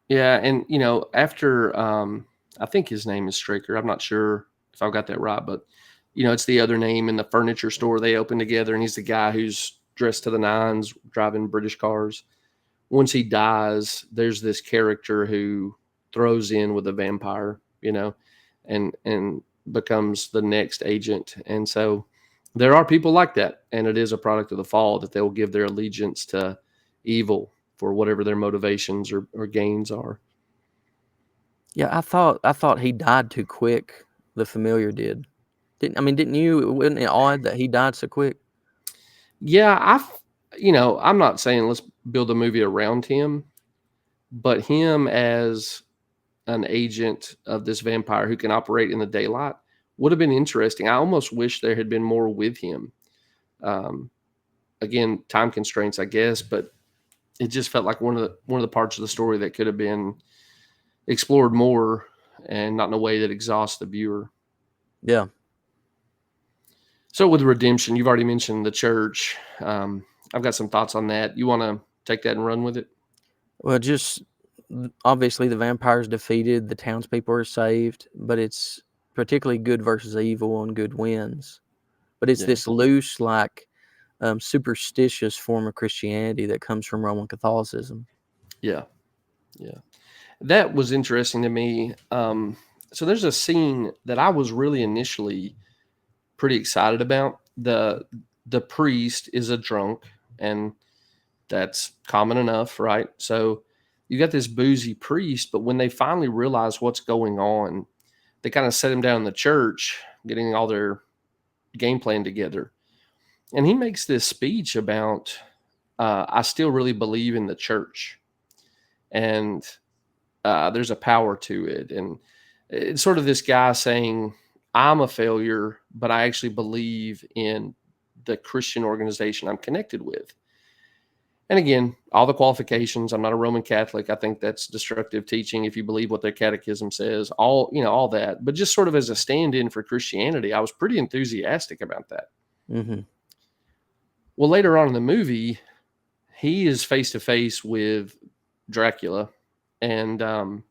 yeah, and after I think his name is Straker. I'm not sure if I've got that right, but it's the other name in the furniture store they open together, and he's the guy who's dressed to the nines, driving British cars. Once he dies, there's this character who throws in with a vampire, and becomes the next agent. And so there are people like that, and it is a product of the fall that they will give their allegiance to evil for whatever their motivations or gains are. Yeah, I thought he died too quick. The familiar did. Didn't you? Wasn't it odd that he died so quick? Yeah, I'm not saying let's build a movie around him, but him as an agent of this vampire who can operate in the daylight would have been interesting. I almost wish there had been more with him. Um, Again, time constraints, I guess, but it just felt like one of the parts of the story that could have been explored more and not in a way that exhausts the viewer. Yeah. So with redemption, you've already mentioned the church. I've got some thoughts on that. You want to take that and run with it? Well, just obviously the vampire's defeated, the townspeople are saved, but it's particularly good versus evil and good wins. But it's Yeah. this loose, like superstitious form of Christianity that comes from Roman Catholicism. Yeah. Yeah. That was interesting to me. So there's a scene that I was really initially pretty excited about. The priest is a drunk, and that's common enough, right? So you got this boozy priest, but when they finally realize what's going on, they kind of set him down in the church, getting all their game plan together. And he makes this speech about, I still really believe in the church. And there's a power to it. And it's sort of this guy saying, I'm a failure, but I actually believe in the Christian organization I'm connected with. And again, all the qualifications. I'm not a Roman Catholic. I think that's destructive teaching if you believe what their catechism says, all that. But just sort of as a stand-in for Christianity, I was pretty enthusiastic about that. Mm-hmm. Well, later on in the movie, he is face to face with Dracula, and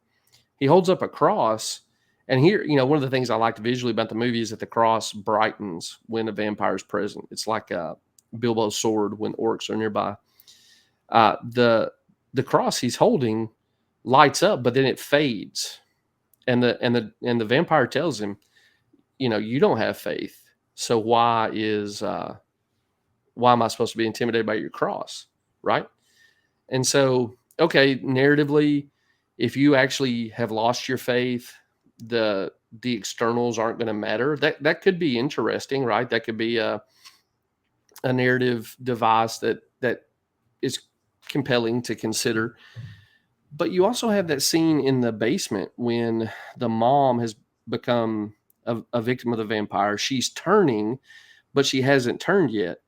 he holds up a cross. And here, one of the things I liked visually about the movie is that the cross brightens when a vampire is present. It's like Bilbo's sword when orcs are nearby. The cross he's holding lights up, but then it fades, and the vampire tells him, you don't have faith, so why am I supposed to be intimidated by your cross, right? And so, okay, narratively, if you actually have lost your faith, the externals aren't going to matter. That could be interesting, right? That could be a narrative device that is compelling to consider. But you also have that scene in the basement when the mom has become a victim of the vampire. She's turning, but she hasn't turned yet.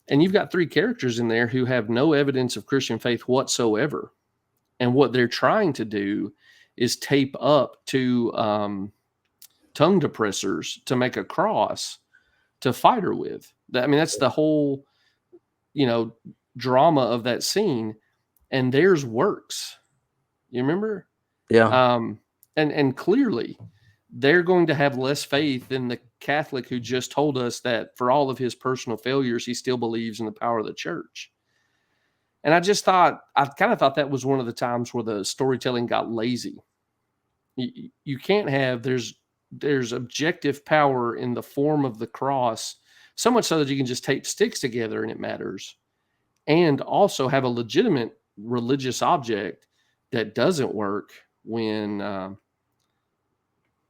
And you've got three characters in there who have no evidence of Christian faith whatsoever. And what they're trying to do is tape up to tongue depressors to make a cross to fight her with. That's the whole, drama of that scene. And theirs works. You remember? Yeah. And clearly they're going to have less faith than the Catholic who just told us that for all of his personal failures, he still believes in the power of the church. And I kind of thought that was one of the times where the storytelling got lazy. You can't have, there's objective power in the form of the cross, so much so that you can just tape sticks together and it matters, and also have a legitimate religious object that doesn't work when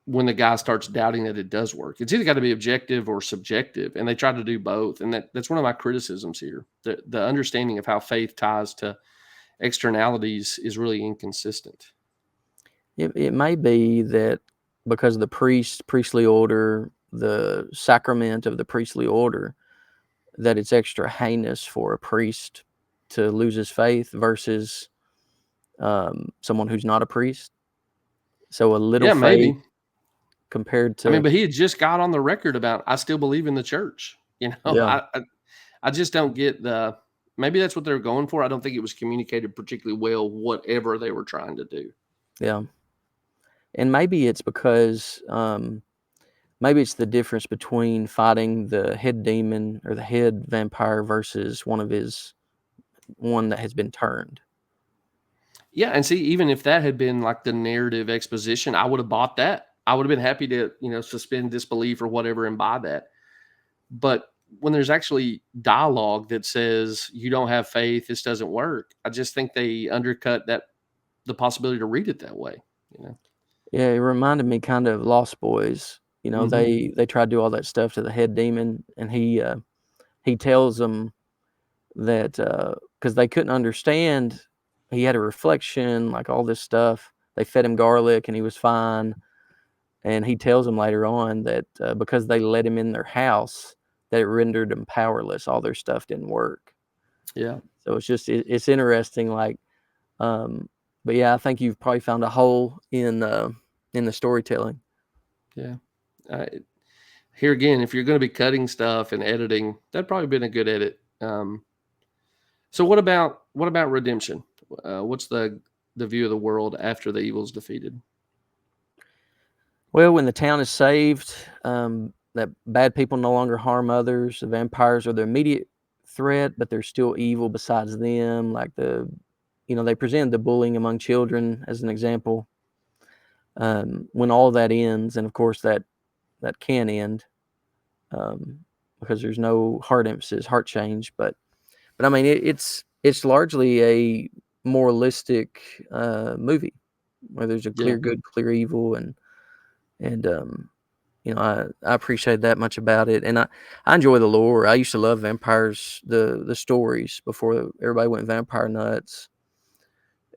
the guy starts doubting that it does work. It's either got to be objective or subjective, and they try to do both. And that's one of my criticisms here. The understanding of how faith ties to externalities is really inconsistent. It may be that because of the priestly order, the sacrament of the priestly order, that it's extra heinous for a priest to lose his faith versus someone who's not a priest. So a little faith Maybe. compared to, But he had just got on the record about, I still believe in the church. yeah. I just don't get maybe that's what they're going for. I don't think it was communicated particularly well, whatever they were trying to do. Yeah. And maybe it's because maybe it's the difference between fighting the head demon or the head vampire versus one that has been turned. Yeah, and see, even if that had been like the narrative exposition, I would have bought that. I would have been happy to, suspend disbelief or whatever and buy that. But when there's actually dialogue that says you don't have faith, this doesn't work, I just think they undercut the possibility to read it that way. Yeah, it reminded me kind of Lost Boys. Mm-hmm. They try to do all that stuff to the head demon, and he tells them that because they couldn't understand, he had a reflection, like all this stuff. They fed him garlic, and he was fine. And he tells them later on that because they let him in their house, that it rendered them powerless. All their stuff didn't work. Yeah. So it's interesting. Like, but yeah, I think you've probably found a hole in the storytelling. Yeah. Uh, Here again, if you're going to be cutting stuff and editing, that'd probably been a good edit. So what about redemption? What's the view of the world after the evil's defeated? Well, when the town is saved, that bad people no longer harm others. The vampires are the immediate threat, but there's still evil besides them. Like they present the bullying among children as an example. When all that ends, and of course that can end, because there's no heart emphasis, heart change. But I mean, it's largely a moralistic movie where there's a Yeah. clear good, clear evil, and I appreciate that much about it, and I enjoy the lore. I used to love vampires, the stories before everybody went vampire nuts,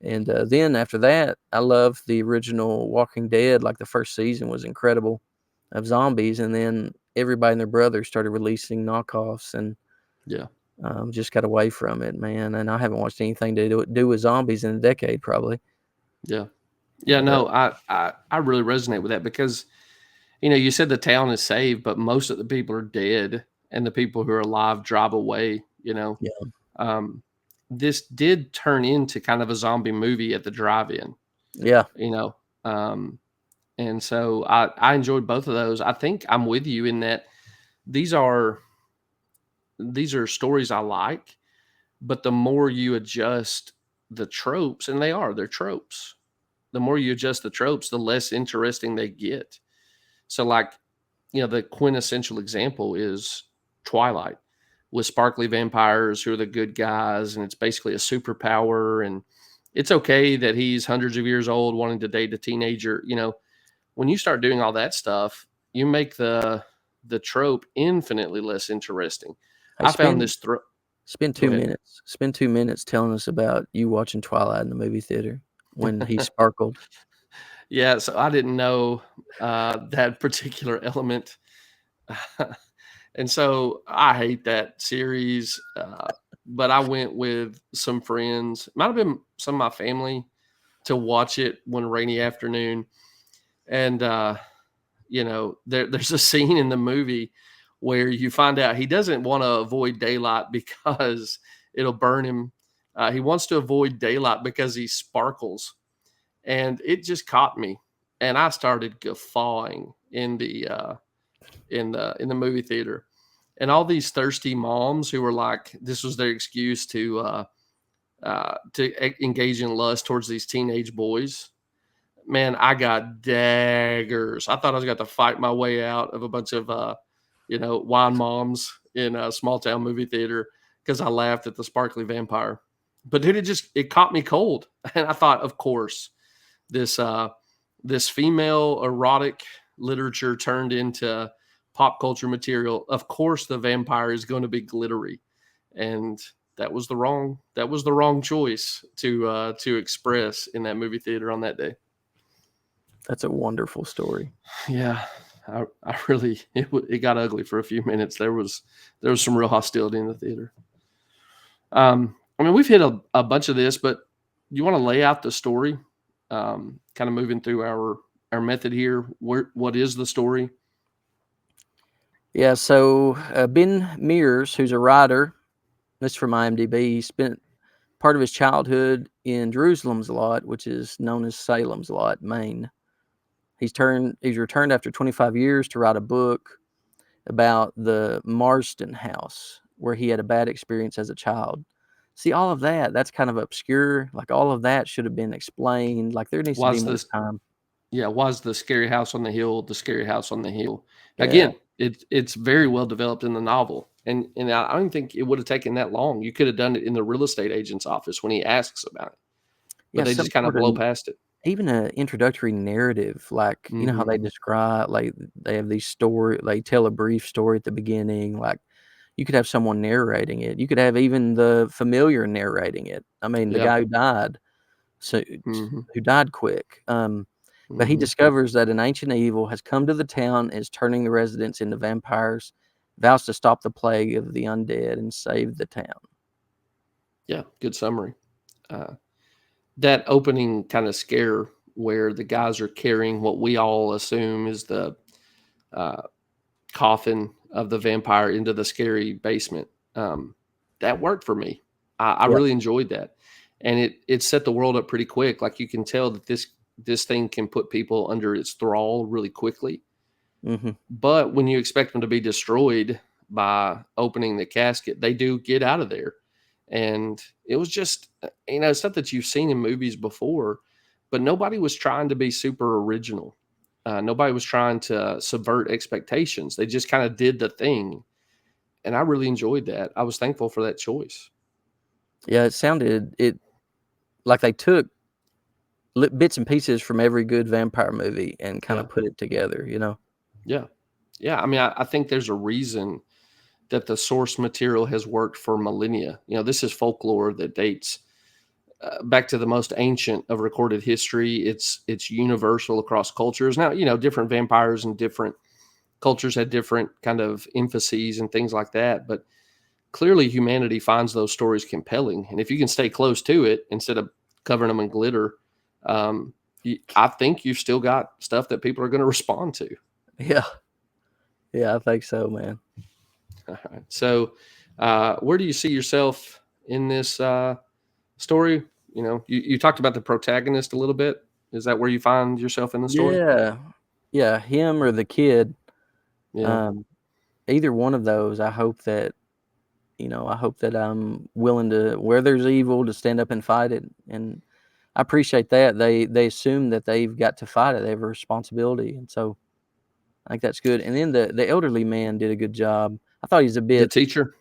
and then after that, I loved the original Walking Dead. Like the first season was incredible of zombies, and then everybody and their brother started releasing knockoffs, and Yeah. just got away from it, man. And I haven't watched anything to do with zombies in a decade, probably. Yeah. Yeah. And No, I really resonate with that because you said the town is saved, but most of the people are dead, and the people who are alive drive away. yeah, Um, this did turn into kind of a zombie movie at the drive-in. yeah, You know, um, and so I enjoyed both of those. I think I'm with you in that these are these are stories I like, but the more you adjust the tropes, and they're tropes. The more you adjust the tropes, the less interesting they get. So, like, the quintessential example is Twilight with sparkly vampires who are the good guys, and it's basically a superpower. And it's okay that he's hundreds of years old wanting to date a teenager. When you start doing all that stuff, you make the trope infinitely less interesting. hey, I found this spend Go two ahead. minutes spend 2 minutes telling us about you watching Twilight in the movie theater when he sparkled. Yeah, so I didn't know that particular element. And so I hate that series. But I went with some friends, might have been some of my family, to watch it one rainy afternoon. And there's a scene in the movie where you find out he doesn't want to avoid daylight because it'll burn him. He wants to avoid daylight because he sparkles, and it just caught me, and I started guffawing in the movie theater, and all these thirsty moms who were like, this was their excuse to engage in lust towards these teenage boys. Man, I got daggers. I thought I was going to fight my way out of a bunch of wine moms in a small town movie theater because I laughed at the sparkly vampire. But dude, it caught me cold, and I thought, of course, this this female erotic literature turned into pop culture material. Of course, the vampire is going to be glittery, and that was the wrong choice to express in that movie theater on that day. That's a wonderful story. Yeah, I really it got ugly for a few minutes. There was some real hostility in the theater. I mean, we've hit a bunch of this, but you want to lay out the story, kind of moving through our method here. What is the story? Yeah, so Ben Mears, who's a writer, this is from IMDb, he spent part of his childhood in Jerusalem's Lot, which is known as Salem's Lot, Maine. He's returned after 25 years to write a book about the Marsden house where he had a bad experience as a child. See, all of that's kind of obscure. Like all of that should have been explained. Like there needs to Why be is more this? time. Yeah, was the scary house on the hill the scary house on the hill? Yeah. Again, it's very well developed in the novel, and I don't think it would have taken that long. You could have done it in the real estate agent's office when he asks about it, but Yeah, they some just kind of sort of blow past it. even an introductory narrative, like, you know how Hmm. they describe, like, they have these story they tell a brief story at the beginning, like, you could have someone narrating it. You could have even the familiar narrating it. I mean, the Yeah. guy who died, so Hmm. who died quick, but he Hmm. discovers that an ancient evil has come to the town and is turning the residents into vampires, vows to stop the plague of the undead and save the town. Yeah, good summary. Uh, that opening kind of scare where the guys are carrying what we all assume is the uh, coffin of the vampire into the scary basement. Um, that worked for me. I Yeah. really enjoyed that, and it set the world up pretty quick. Like you can tell that this thing can put people under its thrall really quickly. Mhm. But when you expect them to be destroyed by opening the casket, they do get out of there. And it was just, stuff that you've seen in movies before, but nobody was trying to be super original. Nobody was trying to subvert expectations. They just kind of did the thing. And I really enjoyed that. I was thankful for that choice. Yeah, it like they took bits and pieces from every good vampire movie and kinda Yeah. put it together, you know? Yeah. Yeah. I mean, I think there's a reason that the source material has worked for millennia. This is folklore that dates back to the most ancient of recorded history. It's universal across cultures. Now, different vampires and different cultures had different kind of emphases and things like that. But clearly, humanity finds those stories compelling. And if you can stay close to it instead of covering them in glitter, I think you've still got stuff that people are going to respond to. Yeah. Yeah, I think so, man. All right. So, where do you see yourself in this story? You talked about the protagonist a little bit. Is that where you find yourself in the story? Yeah. Yeah, him or the kid, Yeah. um, either one of those, I hope that I'm willing to where there's evil to stand up and fight it, and I appreciate that. They assume that they've got to fight it, they have a responsibility, and so I think that's good, and then the elderly man did a good job. I thought he's a The bit teacher.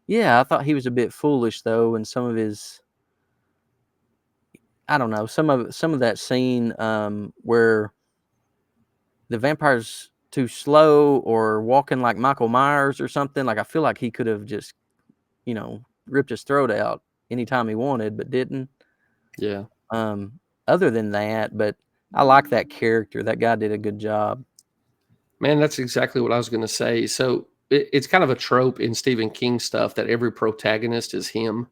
Yeah, I thought he was a bit foolish, though, and some of his I don't know, some of that scene, where the vampire's too slow or walking like Michael Myers or something, like, I feel like he could have just, ripped his throat out anytime he wanted, but didn't. Yeah. Um, Other than that, but I like that character. That guy did a good job. Man, that's exactly what I was going to say. So it's kind of a trope in Stephen King stuff that every protagonist is him.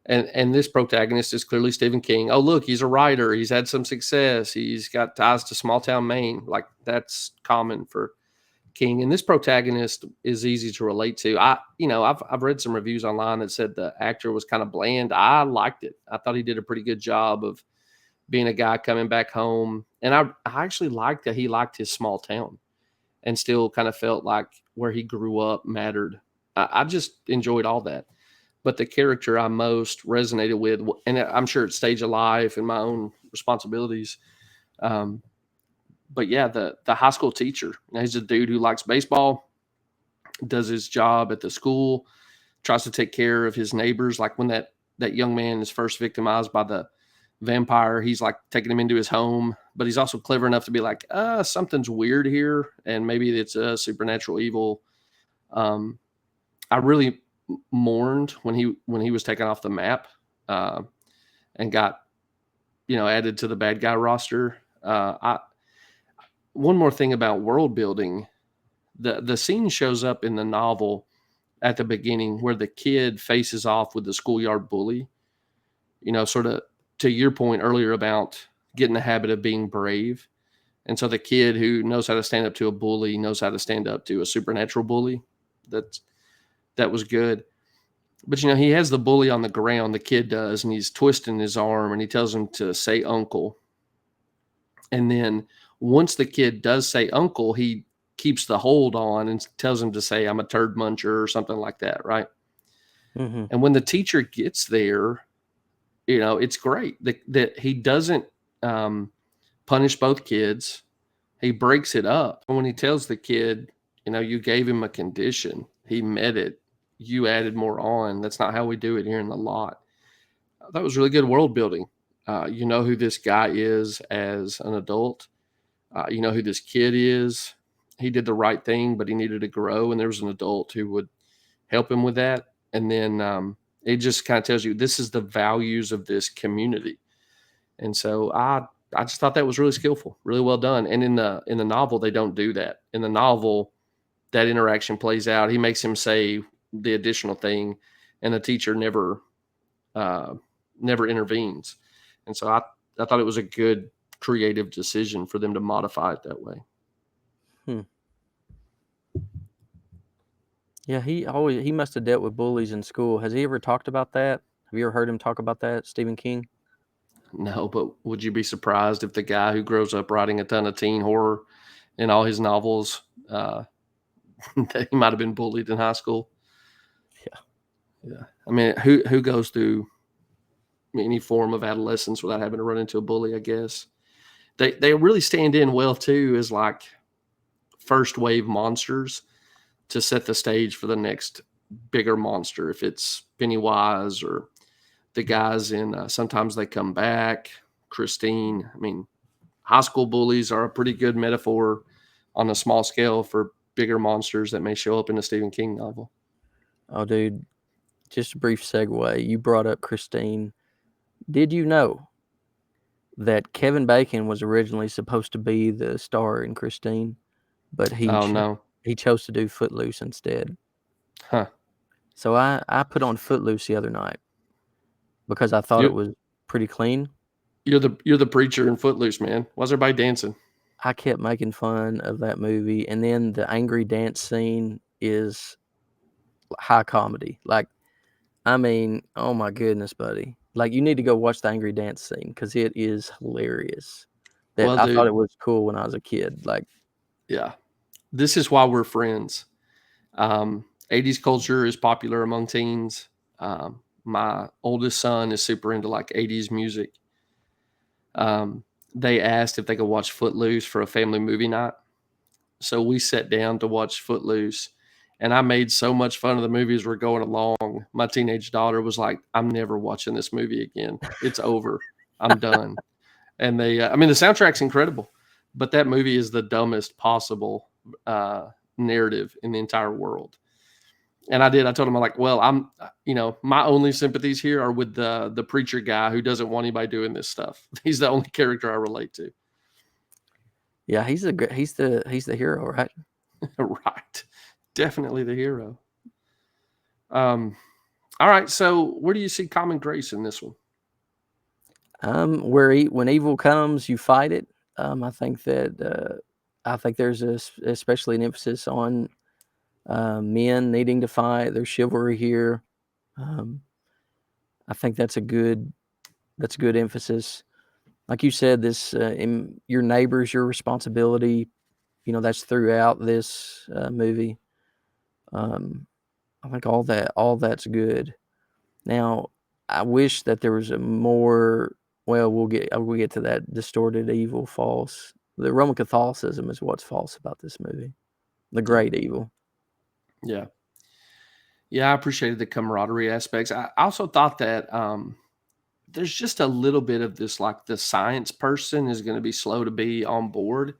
And this protagonist is clearly Stephen King. Oh, look, he's a writer. He's had some success. He's got ties to small town Maine. Like that's common for King. And this protagonist is easy to relate to. I've read some reviews online that said the actor was kind of bland. I liked it. I thought he did a pretty good job of being a guy coming back home. And I actually liked that he liked his small town and still kind of felt like where he grew up mattered. I just enjoyed all that. But the character I most resonated with, and I'm sure it's stage of life and my own responsibilities. Um, but yeah, the high school teacher. He's a dude who likes baseball, does his job at the school, tries to take care of his neighbors. Like when that young man is first victimized by the vampire, he's like taking him into his home, but he's also clever enough to be like, something's weird here, and maybe it's a supernatural evil. Um, I really mourned when he was taken off the map uh, and got added to the bad guy roster. I One more thing about world building, the scene shows up in the novel at the beginning where the kid faces off with the schoolyard bully. Sort of to your point earlier about getting the habit of being brave. And so the kid who knows how to stand up to a bully knows how to stand up to a supernatural bully. That that was good. But he has the bully on the ground, the kid does, and he's twisting his arm and he tells him to say uncle. And then once the kid does say uncle, he keeps the hold on and tells him to say, I'm a turd muncher or something like that, right? Mhm. And when the teacher gets there, it's great that he doesn't um, punished both kids. He breaks it up. And when he tells the kid, you gave him a condition, he met it, you added more on. That's not how we do it here in the lot. That was really good world building. You know who this guy is as an adult. You know who this kid is. He did the right thing, but he needed to grow, and there was an adult who would help him with that. And then it just kind of tells you this is the values of this community. And so I just thought that was really skillful, really well done. And in the novel, they don't do that. In the novel, that interaction plays out. He makes him say the additional thing, and the teacher never intervenes. And so I thought it was a good creative decision for them to modify it that way. Yeah, he must have dealt with bullies in school. Has he ever talked about that? Have you ever heard him talk about that, Stephen King? No, but would you be surprised if the guy who grows up writing a ton of teen horror in all his novels, that he might have been bullied in high school? Yeah. I mean, who goes through any form of adolescence without having to run into a bully? I guess they really stand in well too as like first wave monsters to set the stage for the next bigger monster. If it's Pennywise or the guys in Sometimes They Come Back, Christine. I mean, high school bullies are a pretty good metaphor on a small scale for bigger monsters that may show up in a Stephen King novel. Oh, dude, just a brief segue. You brought up Christine. Did you know that Kevin Bacon was originally supposed to be the star in Christine, but he chose to do Footloose instead? Huh. So I put on Footloose the other night because I thought it was pretty clean. You're the preacher in Footloose, man. Why's everybody dancing? I kept making fun of that movie, and then the angry dance scene is high comedy. Like, I mean, oh my goodness, buddy! Like, you need to go watch the angry dance scene because it is hilarious. Well, I dude, thought it was cool when I was a kid. Like, yeah, this is why we're friends. 80s culture is popular among teens. My oldest son is super into like 80s music. They asked if they could watch Footloose for a family movie night. So we sat down to watch Footloose, and I made so much fun of the movie as we're going along. My teenage daughter was like, I'm never watching this movie again. It's over. I'm done. And the soundtrack's incredible, but that movie is the dumbest possible narrative in the entire world. And I told him, I'm like, well, my only sympathies here are with the preacher guy who doesn't want anybody doing this stuff. He's the only character I relate to. yeah, he's the hero, right? Right. Definitely the hero. All right. So where do you see common grace in this one? When evil comes, you fight it. I think there's especially an emphasis on men needing to fight. There's chivalry here. I think that's a good emphasis. Like you said, this your neighbor's your responsibility. That's throughout this movie. I think all that's good. Now, I wish that there was a more. Well, we'll get to that. Distorted evil, false. The Roman Catholicism is what's false about this movie. The great evil. Yeah. Yeah, I appreciated the camaraderie aspects. I also thought that there's just a little bit of this, like the science person is going to be slow to be on board,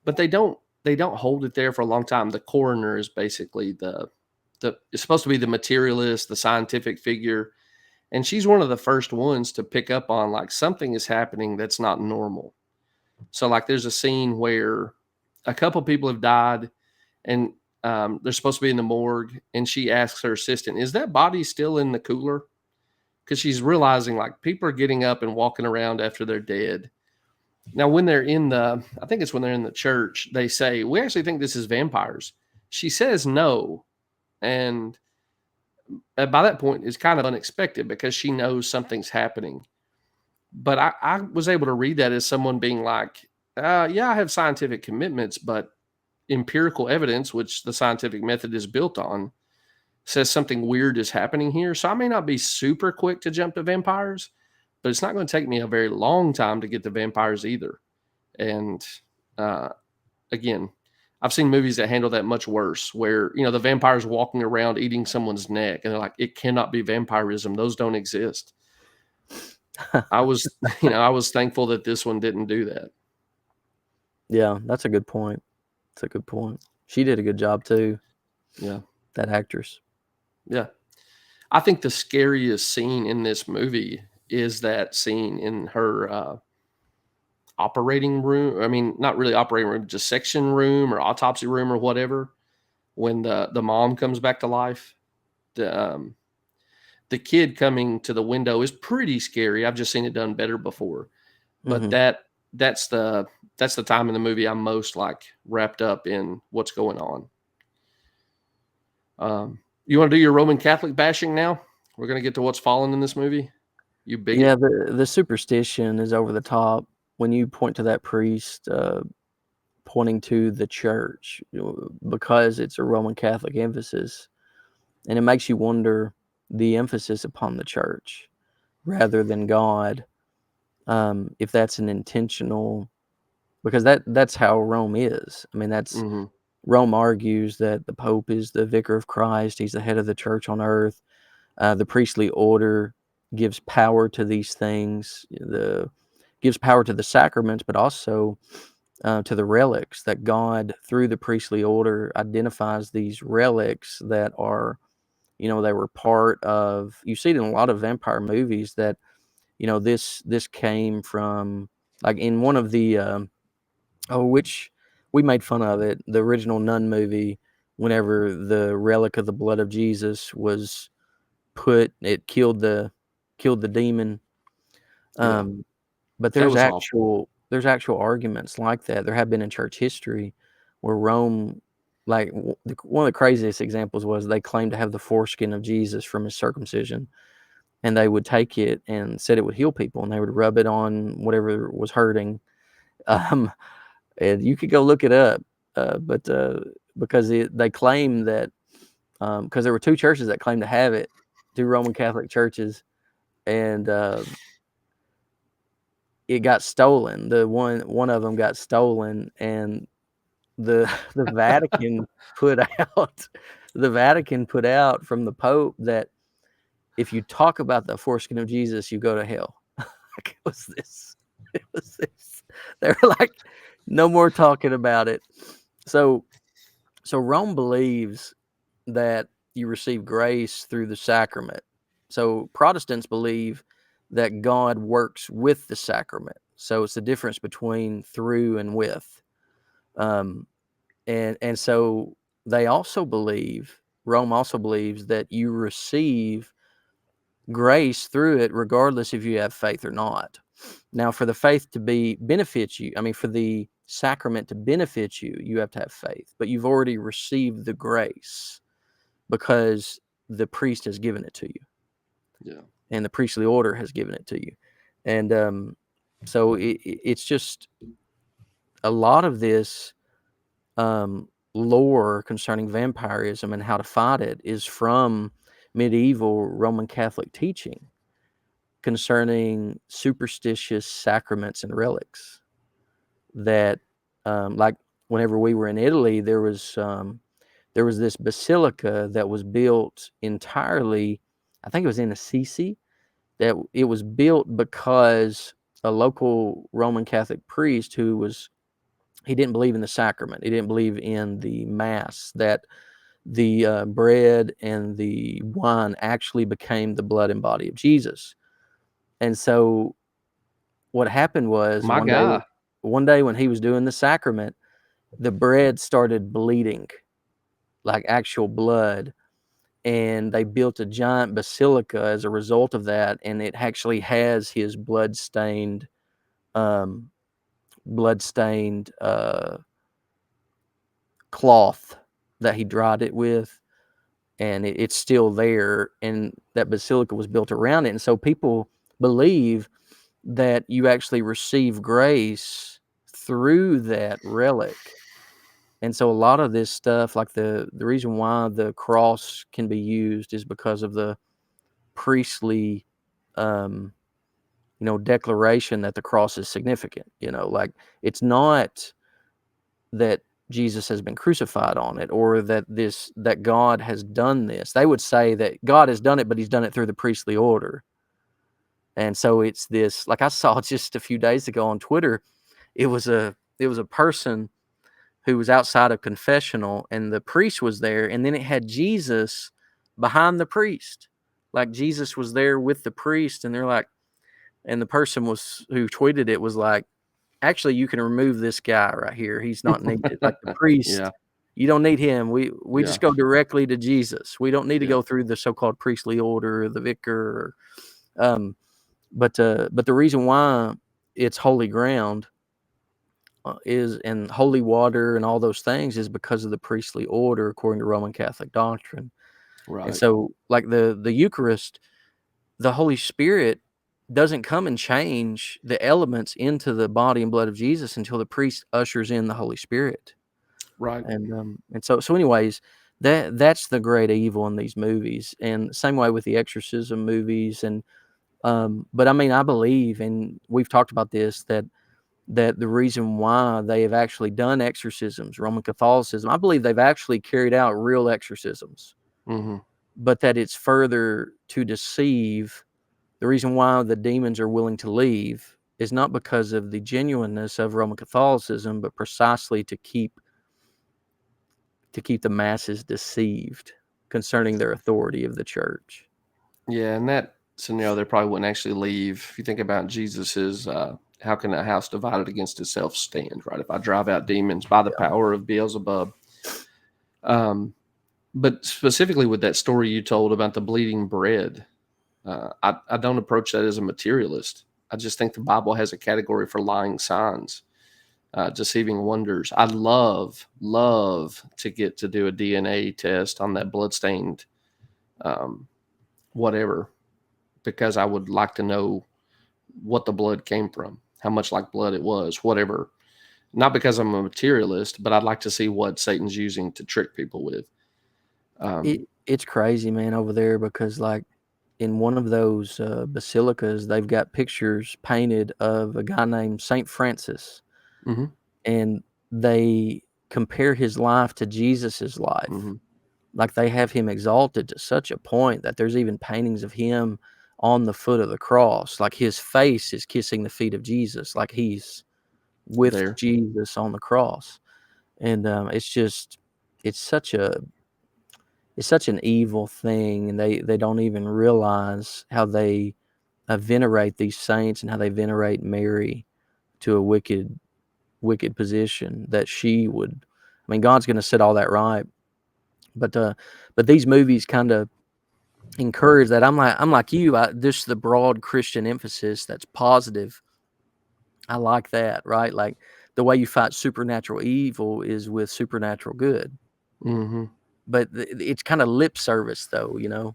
but they don't hold it there for a long time. The coroner is basically it's supposed to be the materialist, the scientific figure. And she's one of the first ones to pick up on like something is happening that's not normal. So like there's a scene where a couple people have died and they're supposed to be in the morgue. And she asks her assistant, is that body still in the cooler? Because she's realizing like people are getting up and walking around after they're dead. Now, when they're I think it's when they're in the church, they say, we actually think this is vampires. She says no. And by that point, it's kind of unexpected because she knows something's happening. But I was able to read that as someone being like, yeah, I have scientific commitments, but empirical evidence, which the scientific method is built on, says something weird is happening here. So I may not be super quick to jump to vampires, but it's not going to take me a very long time to get to vampires either. And uh, again, I've seen movies that handle that much worse, where the vampire's walking around eating someone's neck, and they're like, it cannot be vampirism; those don't exist. I was, I was thankful that this one didn't do that. Yeah, that's a good point. That's a good point. She did a good job too. Yeah, That actress. yeah. I think the scariest scene in this movie is that scene in her operating room. I mean, not really operating room, just section room or autopsy room or whatever. When the mom comes back to life, the kid coming to the window is pretty scary. I've just seen it done better before, but Mm-hmm. that's the time in the movie I'm most like wrapped up in what's going on. You want to do your Roman Catholic bashing now? We're gonna get to what's fallen in this movie. You bigot. Yeah, the superstition is over the top when you point to that priest pointing to the church, because it's a Roman Catholic emphasis, and it makes you wonder the emphasis upon the church rather than God, if that's an intentional, because that's how Rome is. I mean, that's Mm-hmm. Rome argues that the Pope is the vicar of Christ. He's the head of the church on earth. The priestly order gives power to these things. Gives power to the sacraments, but also to the relics. That God, through the priestly order, identifies these relics that are, they were part of. You see it in a lot of vampire movies that this came from, like in one of the which we made fun of it, the original Nun movie. Whenever the relic of the blood of Jesus was it killed the demon. Yeah, But that was awful. there's actual arguments like that. There have been in church history where Rome, like one of the craziest examples was they claimed to have the foreskin of Jesus from his circumcision, and they would take it and said it would heal people, and they would rub it on whatever was hurting. Um, and you could go look it up, but because they claim that, because there were two churches that claimed to have it, two Roman Catholic churches, and it got stolen. The one of them got stolen, and the the Vatican put out the Vatican put out from the Pope that if you talk about the foreskin of Jesus, you go to hell. Like, it was this. It was this. They were like, no more talking about it. So Rome believes that you receive grace through the sacrament. So Protestants believe that God works with the sacrament. So it's the difference between through and with. Um, and so they also believe, Rome also believes that you receive grace through it regardless if you have faith or not. Now, for the faith to benefit you, I mean, for the sacrament to benefit you, you have to have faith, but you've already received the grace because the priest has given it to you, Yeah, and the priestly order has given it to you. And so it's just a lot of this lore concerning vampirism and how to fight it is from medieval Roman Catholic teaching concerning superstitious sacraments and relics. That, like, whenever we were in Italy, there was this basilica that was built entirely, I think it was in Assisi, that it was built because a local Roman Catholic priest he didn't believe in the sacrament. He didn't believe in the mass, that the bread and the wine actually became the blood and body of Jesus. And so what happened was my guy. one day when he was doing the sacrament, the bread started bleeding, like actual blood, and they built a giant basilica as a result of that, and it actually has his um, blood-stained cloth that he dried it with, and it's still there. And that basilica was built around it, and so people believe that you actually receive grace through that relic. And so a lot of this stuff, like the reason why the cross can be used is because of the priestly, um, declaration that the cross is significant. Like, it's not that Jesus has been crucified on it, or that God has done this. They would say that God has done it, but he's done it through the priestly order. And so it's this, like I saw just a few days ago on Twitter, it was a person who was outside of confessional, and the priest was there, and then it had Jesus behind the priest. Like, Jesus was there with the priest, and they're like, and the person who tweeted it was like, actually, you can remove this guy right here. He's not needed. Like, the priest, Yeah. you don't need him. We Yeah. just go directly to Jesus. We don't need to Yeah. go through the so-called priestly order, or the vicar. But the reason why it's holy ground and holy water and all those things is because of the priestly order according to Roman Catholic doctrine. And Right. so, like the Eucharist, the Holy Spirit doesn't come and change the elements into the body and blood of Jesus until the priest ushers in the Holy Spirit. Right. And so anyways, that's the great evil in these movies, and same way with the exorcism movies. And but I mean, I believe, and we've talked about this, that the reason why they have actually done exorcisms, Roman Catholicism, I believe they've actually carried out real exorcisms, Mm-hmm. but that it's further to deceive. The reason why the demons are willing to leave is not because of the genuineness of Roman Catholicism, but precisely to keep the masses deceived concerning their authority of the church. Yeah, in that scenario, they probably wouldn't actually leave. If you think about Jesus's, how can a house divided against itself stand? Right. If I drive out demons by the power of Beelzebub. But specifically with that story you told about the bleeding bread, I don't approach that as a materialist. I just think the Bible has a category for lying signs, deceiving wonders. I'd love to get to do a DNA test on that bloodstained whatever, because I would like to know what the blood came from, how much like blood it was, whatever. Not because I'm a materialist, but I'd like to see what Satan's using to trick people with. It's crazy, man, over there, because like in one of those basilicas, they've got pictures painted of a guy named Saint Francis, Mm-hmm. and they compare his life to Jesus's life. Mm-hmm. Like, they have him exalted to such a point that there's even paintings of him on the foot of the cross. Like, his face is kissing the feet of Jesus, like he's with There. Jesus on the cross. And it's such an evil thing, and they don't even realize how they venerate these saints and how they venerate Mary to a wicked position that she would. I mean, God's going to set all that right, but these movies kind of encourage that. I'm like you. Just the broad Christian emphasis that's positive. I like that, right? Like, the way you fight supernatural evil is with supernatural good. Mm-hmm. But it's kind of lip service, though, Yeah.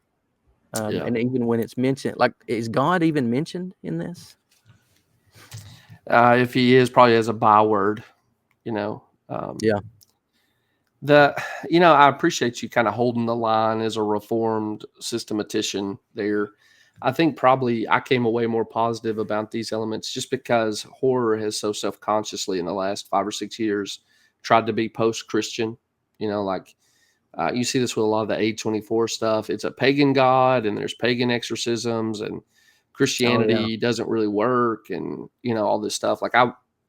And even when it's mentioned, like, is God even mentioned in this? If he is, probably as a byword, Yeah. I appreciate you kind of holding the line as a reformed systematician there. I think probably I came away more positive about these elements just because horror has so self-consciously in the last 5 or 6 years tried to be post-Christian. Like you see this with a lot of the A24 stuff. It's a pagan god, and there's pagan exorcisms, and Oh, yeah. Christianity doesn't really work, and all this stuff. Like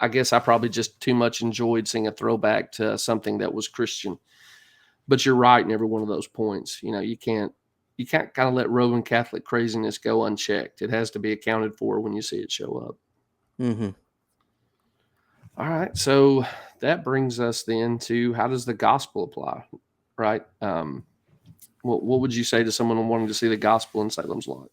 I guess I probably just too much enjoyed seeing a throwback to something that was Christian. But you're right in every one of those points. You can't kind of let Roman Catholic craziness go unchecked. It has to be accounted for when you see it show up. Mm-hmm. All right, so that brings us then to, how does the gospel apply, right? What would you say to someone wanting to see the gospel in Salem's Lot?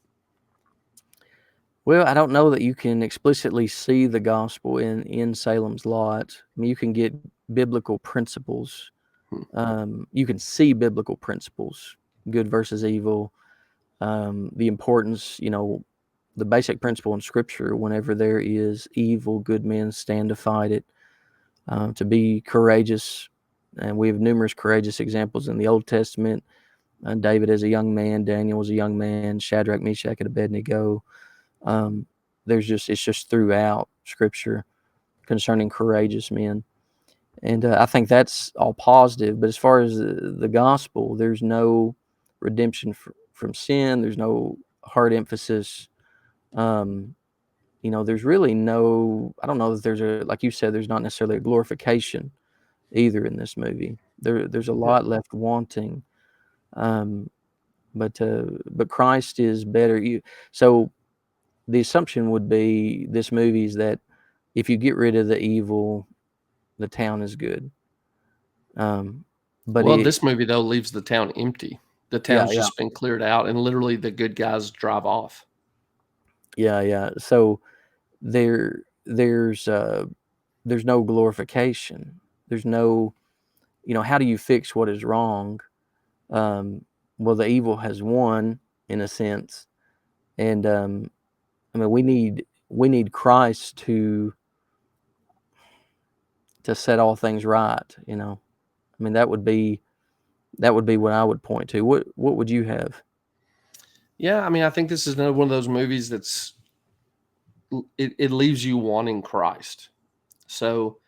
Well, I don't know that you can explicitly see the gospel in Salem's Lot. I mean, you can get biblical principles. You can see biblical principles, good versus evil, the importance, the basic principle in Scripture: whenever there is evil, good men stand to fight it, to be courageous. And we have numerous courageous examples in the Old Testament. David as a young man, Daniel was a young man, Shadrach, Meshach, and Abednego. it's just throughout Scripture concerning courageous men. And I think that's all positive. But as far as the gospel, there's no redemption from sin. There's no hard emphasis. There's really no, I don't know that there's like you said, there's not necessarily a glorification either in this movie. There's a Yeah. lot left wanting. Um, but Christ is better. So the assumption would be this movie is that if you get rid of the evil, the town is good. But Well, this movie though leaves the town empty. The yeah, town's yeah, just been cleared out, and literally the good guys drive off. yeah. So there's no glorification. There's no, how do you fix what is wrong? Um, well, the evil has won in a sense, and I mean we need Christ to set all things right. I mean that would be what I would point to. What would you have? Yeah, I mean, I think this is another one of those movies it leaves you wanting Christ. So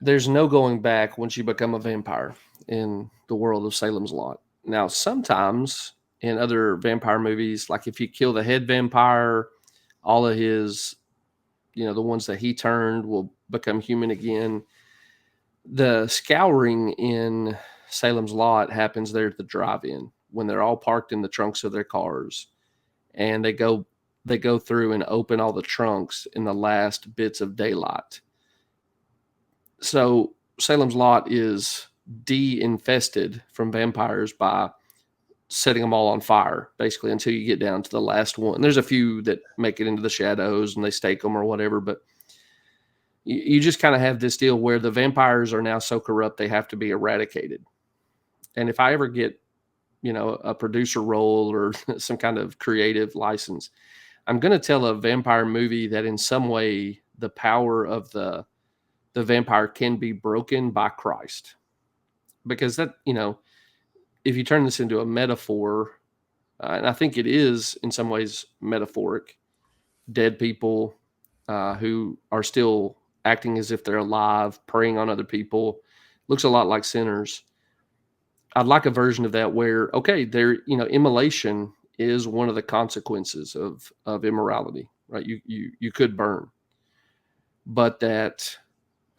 there's no going back once you become a vampire in the world of Salem's Lot. Now, sometimes in other vampire movies, like if you kill the head vampire, all of his, the ones that he turned will become human again. The scouring in Salem's Lot happens there at the drive-in when they're all parked in the trunks of their cars, and they go through and open all the trunks in the last bits of daylight. So Salem's Lot is de-infested from vampires by setting them all on fire, basically, until you get down to the last one. There's a few that make it into the shadows and they stake them or whatever, but you just kind of have this deal where the vampires are now so corrupt they have to be eradicated. And if I ever get, a producer role or some kind of creative license, I'm going to tell a vampire movie that in some way the power of the vampire can be broken by Christ. Because that, if you turn this into a metaphor, and I think it is in some ways metaphoric, dead people who are still acting as if they're alive, preying on other people, looks a lot like sinners. I'd like a version of that where, okay, immolation is one of the consequences of immorality, right? You could burn, but that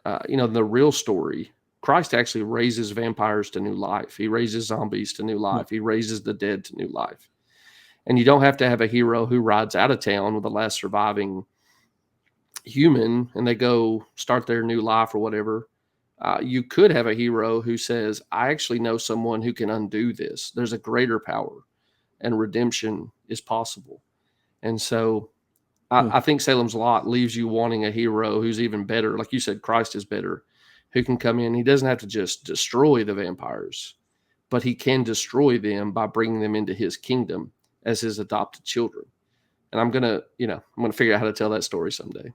the real story, Christ actually raises vampires to new life. He raises zombies to new life. He raises the dead to new life. And you don't have to have a hero who rides out of town with the last surviving human and they go start their new life or whatever. You could have a hero who says, I actually know someone who can undo this. There's a greater power and redemption is possible. And so I think Salem's Lot leaves you wanting a hero who's even better. Like you said, Christ is better, who can come in. He doesn't have to just destroy the vampires, but he can destroy them by bringing them into his kingdom as his adopted children. And I'm going to figure out how to tell that story someday.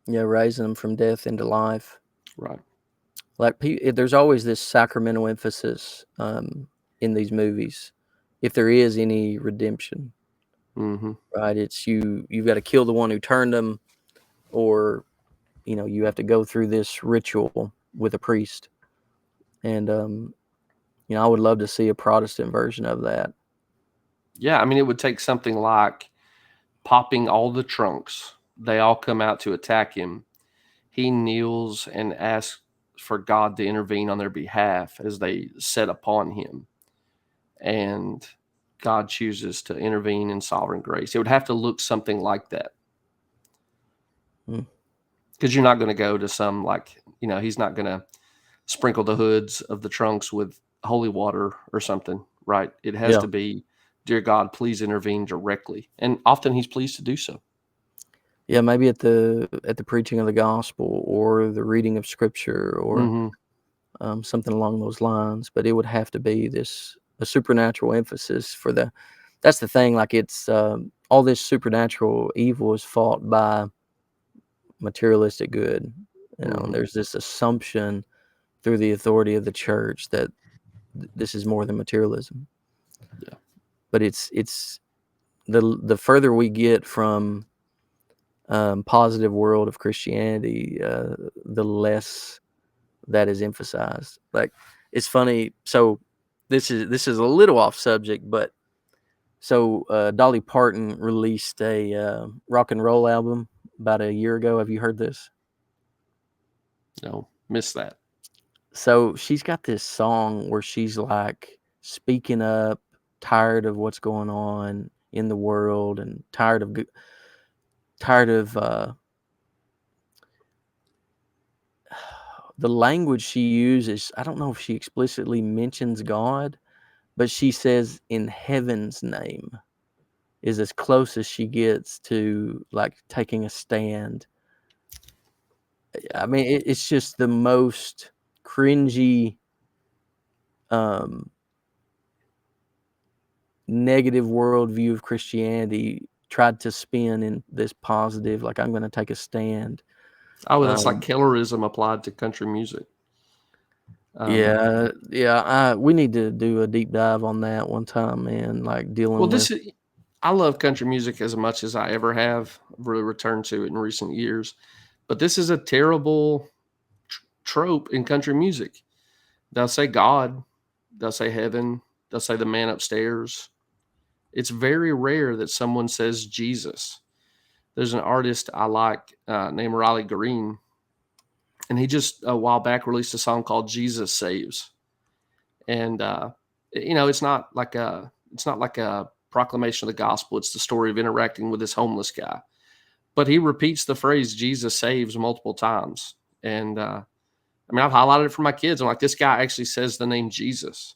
Yeah, raising them from death into life. Right. Like there's always this sacramental emphasis in these movies, if there is any redemption. Mm-hmm. Right? It's you've got to kill the one who turned them, or you have to go through this ritual with a priest. And I would love to see a Protestant version of that. Yeah, I mean, it would take something like popping all the trunks. They all come out to attack him. He kneels and asks for God to intervene on their behalf as they set upon him. And God chooses to intervene in sovereign grace. It would have to look something like that. Because you're not going to go to some, he's not going to sprinkle the hoods of the trunks with holy water or something, right? It has to be, dear God, please intervene directly. And often he's pleased to do so. Yeah, maybe at the preaching of the gospel or the reading of scripture or something along those lines. But it would have to be a supernatural emphasis for that's the thing. Like it's all this supernatural evil is fought by materialistic good. And there's this assumption through the authority of the church that this is more than materialism. Yeah. But it's the further we get from positive world of Christianity, the less that is emphasized. Like, it's funny. So this is a little off subject, but so Dolly Parton released a rock and roll album about a year ago. Have you heard this? No, missed that. So she's got this song where she's like speaking up, tired of what's going on in the world, and tired of the language she uses. I don't know if she explicitly mentions God, but she says in heaven's name is as close as she gets to like taking a stand. I mean, it's just the most cringy, um, negative worldview of Christianity tried to spin in this positive, like, I'm going to take a stand. Oh, that's like killerism applied to country music. We need to do a deep dive on that one time, man. Like dealing Well, with. I love country music as much as I ever have. I've really returned to it in recent years. But this is a terrible trope in country music. They'll say God, they'll say heaven, they'll say the man upstairs. It's very rare that someone says Jesus. There's an artist I like named Riley Green, and he just a while back released a song called Jesus Saves. And it's not like a proclamation of the gospel. It's the story of interacting with this homeless guy. But he repeats the phrase Jesus saves multiple times. And I've highlighted it for my kids. I'm like, this guy actually says the name Jesus.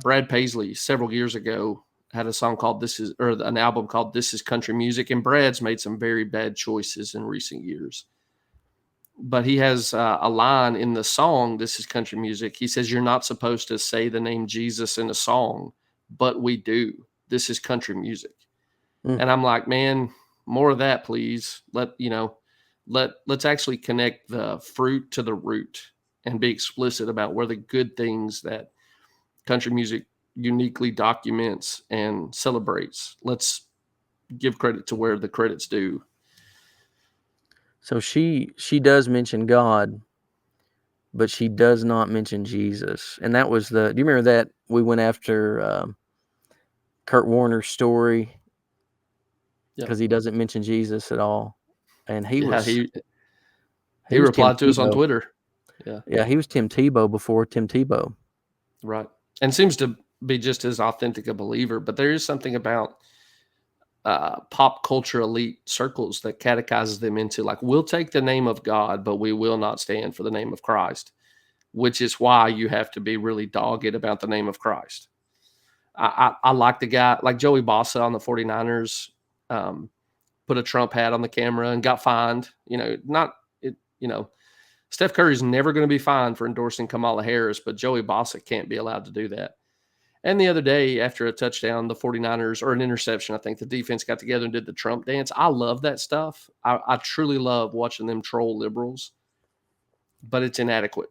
Brad Paisley several years ago had a song called an album called This Is Country Music. And Brad's made some very bad choices in recent years. But he has a line in the song, This Is Country Music. He says, you're not supposed to say the name Jesus in a song, but we do. This is country music. And I'm like, man, more of that, please. Let's actually connect the fruit to the root and be explicit about where the good things that country music uniquely documents and celebrates. Let's give credit to where the credit's due. So she does mention God, but she does not mention Jesus. And that was do you remember that we went after Kurt Warner's story because he doesn't mention Jesus at all, and he was he was Tim replied to us on Tebow. Twitter. Yeah, he was Tim Tebow before Tim Tebow. Right. And seems to be just as authentic a believer, but there is something about pop culture elite circles that catechizes them into like, we'll take the name of God, but we will not stand for the name of Christ, which is why you have to be really dogged about the name of Christ. I like the guy, like Joey Bossa on the 49ers, put a Trump hat on the camera and got fined. Steph Curry's never going to be fined for endorsing Kamala Harris, but Joey Bossa can't be allowed to do that. And the other day, after a touchdown, the 49ers, or an interception, I think the defense got together and did the Trump dance. I love that stuff. I truly love watching them troll liberals, but it's inadequate.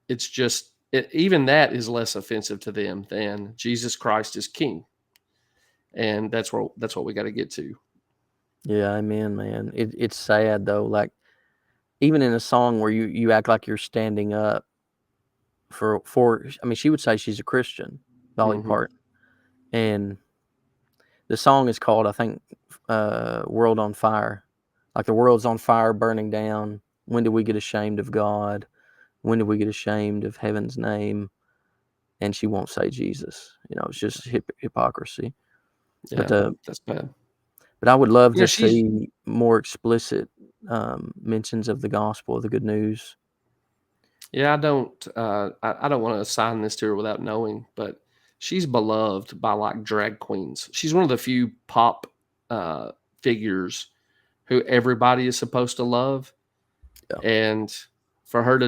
It's just, even that is less offensive to them than Jesus Christ is king. And that's what we got to get to. Yeah, amen, man. It's sad, though. Like, even in a song where you act like you're standing up for I mean, she would say she's a Christian, Dolly Parton. And the song is called, I think, World on Fire. Like, the world's on fire, burning down. When do we get ashamed of God? When do we get ashamed of heaven's name? And she won't say Jesus. It's just hypocrisy. Yeah, But that's bad. But I would love to see more explicit mentions of the gospel, of the good news. Yeah, I don't want to assign this to her without knowing, but she's beloved by like drag queens. She's one of the few pop figures who everybody is supposed to love. Yeah. And for her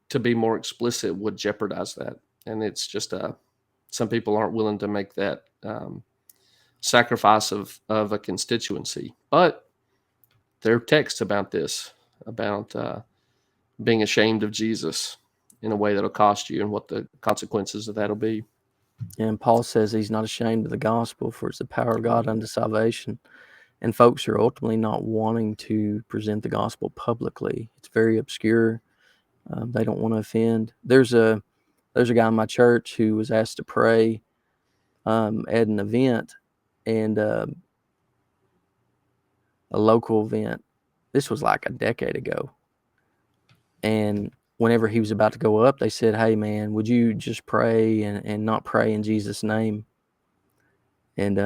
to be more explicit would jeopardize that. And it's just some people aren't willing to make that sacrifice of a constituency. But there are texts about this, about being ashamed of Jesus in a way that'll cost you and what the consequences of that'll be. And Paul says he's not ashamed of the gospel, for it's the power of God unto salvation. and folks are ultimately not wanting to present the gospel publicly. It's very obscure. They don't want to offend. There's a guy in my church who was asked to pray at an event, and a local event. This was like a decade ago. And whenever he was about to go up, they said, "Hey, man, would you just pray and not pray in Jesus' name?" And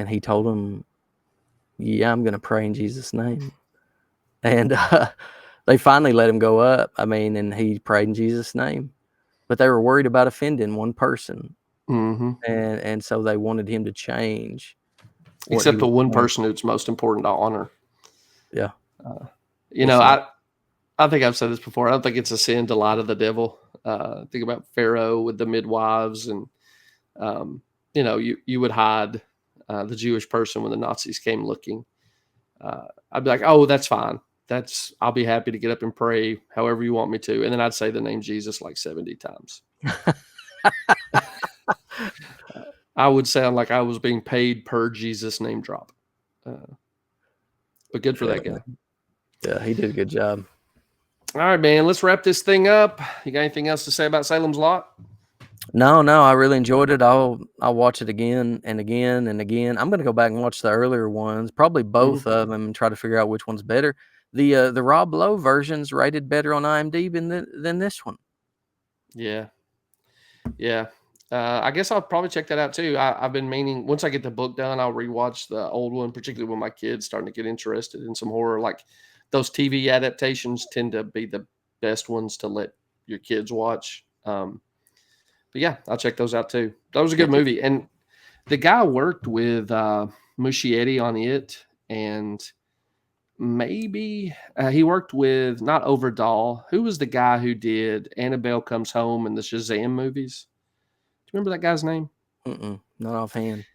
he told him, "Yeah, I'm going to pray in Jesus' name." And they finally let him go up. I mean, and he prayed in Jesus' name. But they were worried about offending one person. Mm-hmm. And so they wanted him to change what he Except the was one saying. person who's most important to honor. Yeah. You know, I think I've said this before. I don't think it's a sin to lie to the devil. Think about Pharaoh with the midwives, and you know, you would hide the Jewish person when the Nazis came looking. I'd be like, oh, that's fine. I'll be happy to get up and pray however you want me to, and then I'd say the name Jesus like 70 times. I would sound like I was being paid per Jesus name drop. But good for that guy. Yeah, he did a good job. All right, man. Let's wrap this thing up. You got anything else to say about Salem's Lot? No, I really enjoyed it. I'll watch it again and again and again. I'm gonna go back and watch the earlier ones, probably both of them, and try to figure out which one's better. The Rob Lowe version's rated better on IMDb than this one. Yeah. I guess I'll probably check that out too. I've been meaning, once I get the book done, I'll rewatch the old one, particularly when my kids starting to get interested in some horror. Like those TV adaptations tend to be the best ones to let your kids watch. But yeah, I'll check those out too. That was a good movie. And the guy worked with Muschietti on it, and maybe he worked with, not Overdahl. Who was the guy who did Annabelle Comes Home and the Shazam movies? Do you remember that guy's name? Not offhand.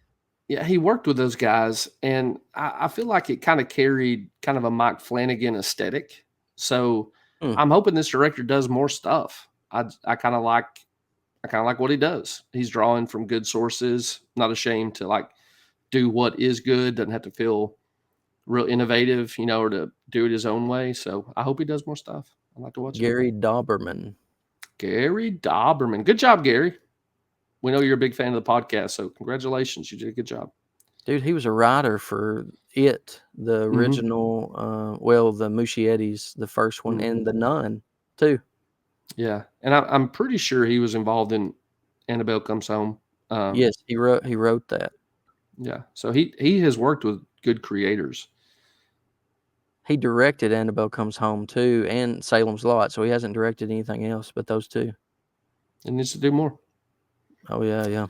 Yeah, he worked with those guys, and I feel like it kind of carried kind of a Mike Flanagan aesthetic. So I'm hoping this director does more stuff. I kind of like what he does. He's drawing from good sources, not ashamed to like do what is good, doesn't have to feel real innovative, you know, or to do it his own way. So I hope he does more stuff. I'd like to watch Gary Dauberman. Gary Dauberman. Good job, Gary. We know you're a big fan of the podcast, so congratulations. You did a good job. Dude, he was a writer for It, the original, the Muschietti's, the first one, and The Nun, too. Yeah, and I'm pretty sure he was involved in Annabelle Comes Home. Yes, he wrote that. Yeah, so he has worked with good creators. He directed Annabelle Comes Home, too, and Salem's Lot, so he hasn't directed anything else but those two. And needs to do more. Oh, yeah.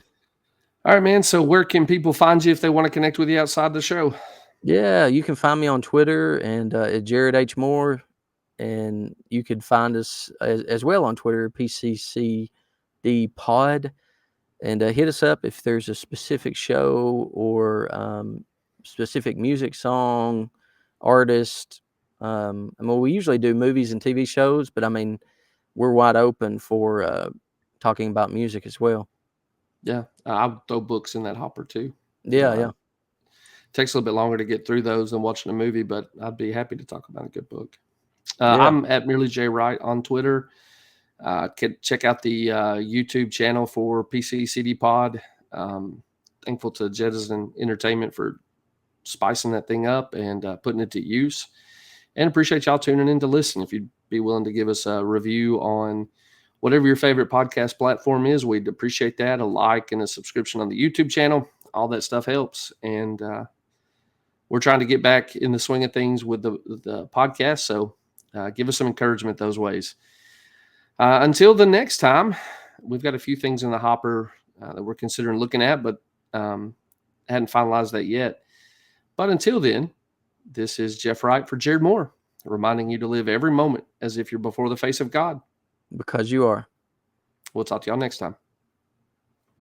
All right, man. So where can people find you if they want to connect with you outside the show? Yeah, you can find me on Twitter and at Jared H. Moore, and you could find us as well on Twitter, PCCD Pod, and hit us up if there's a specific show or specific music song, artist. I mean, we usually do movies and TV shows, but I mean, we're wide open for talking about music as well. Yeah, I'll throw books in that hopper too. Yeah. Takes a little bit longer to get through those than watching a movie, but I'd be happy to talk about a good book. Yeah. I'm at Merely J Wright on Twitter. Check out the YouTube channel for PCCD Pod. Thankful to Jettison Entertainment for spicing that thing up and putting it to use. And appreciate y'all tuning in to listen. If you'd be willing to give us a review on whatever your favorite podcast platform is, we'd appreciate that. A like and a subscription on the YouTube channel. All that stuff helps. And we're trying to get back in the swing of things with the podcast. So give us some encouragement those ways. Until the next time, we've got a few things in the hopper that we're considering looking at, but hadn't finalized that yet. But until then, this is Jeff Wright for Jared Moore, reminding you to live every moment as if you're before the face of God. Because you are. We'll talk to y'all next time.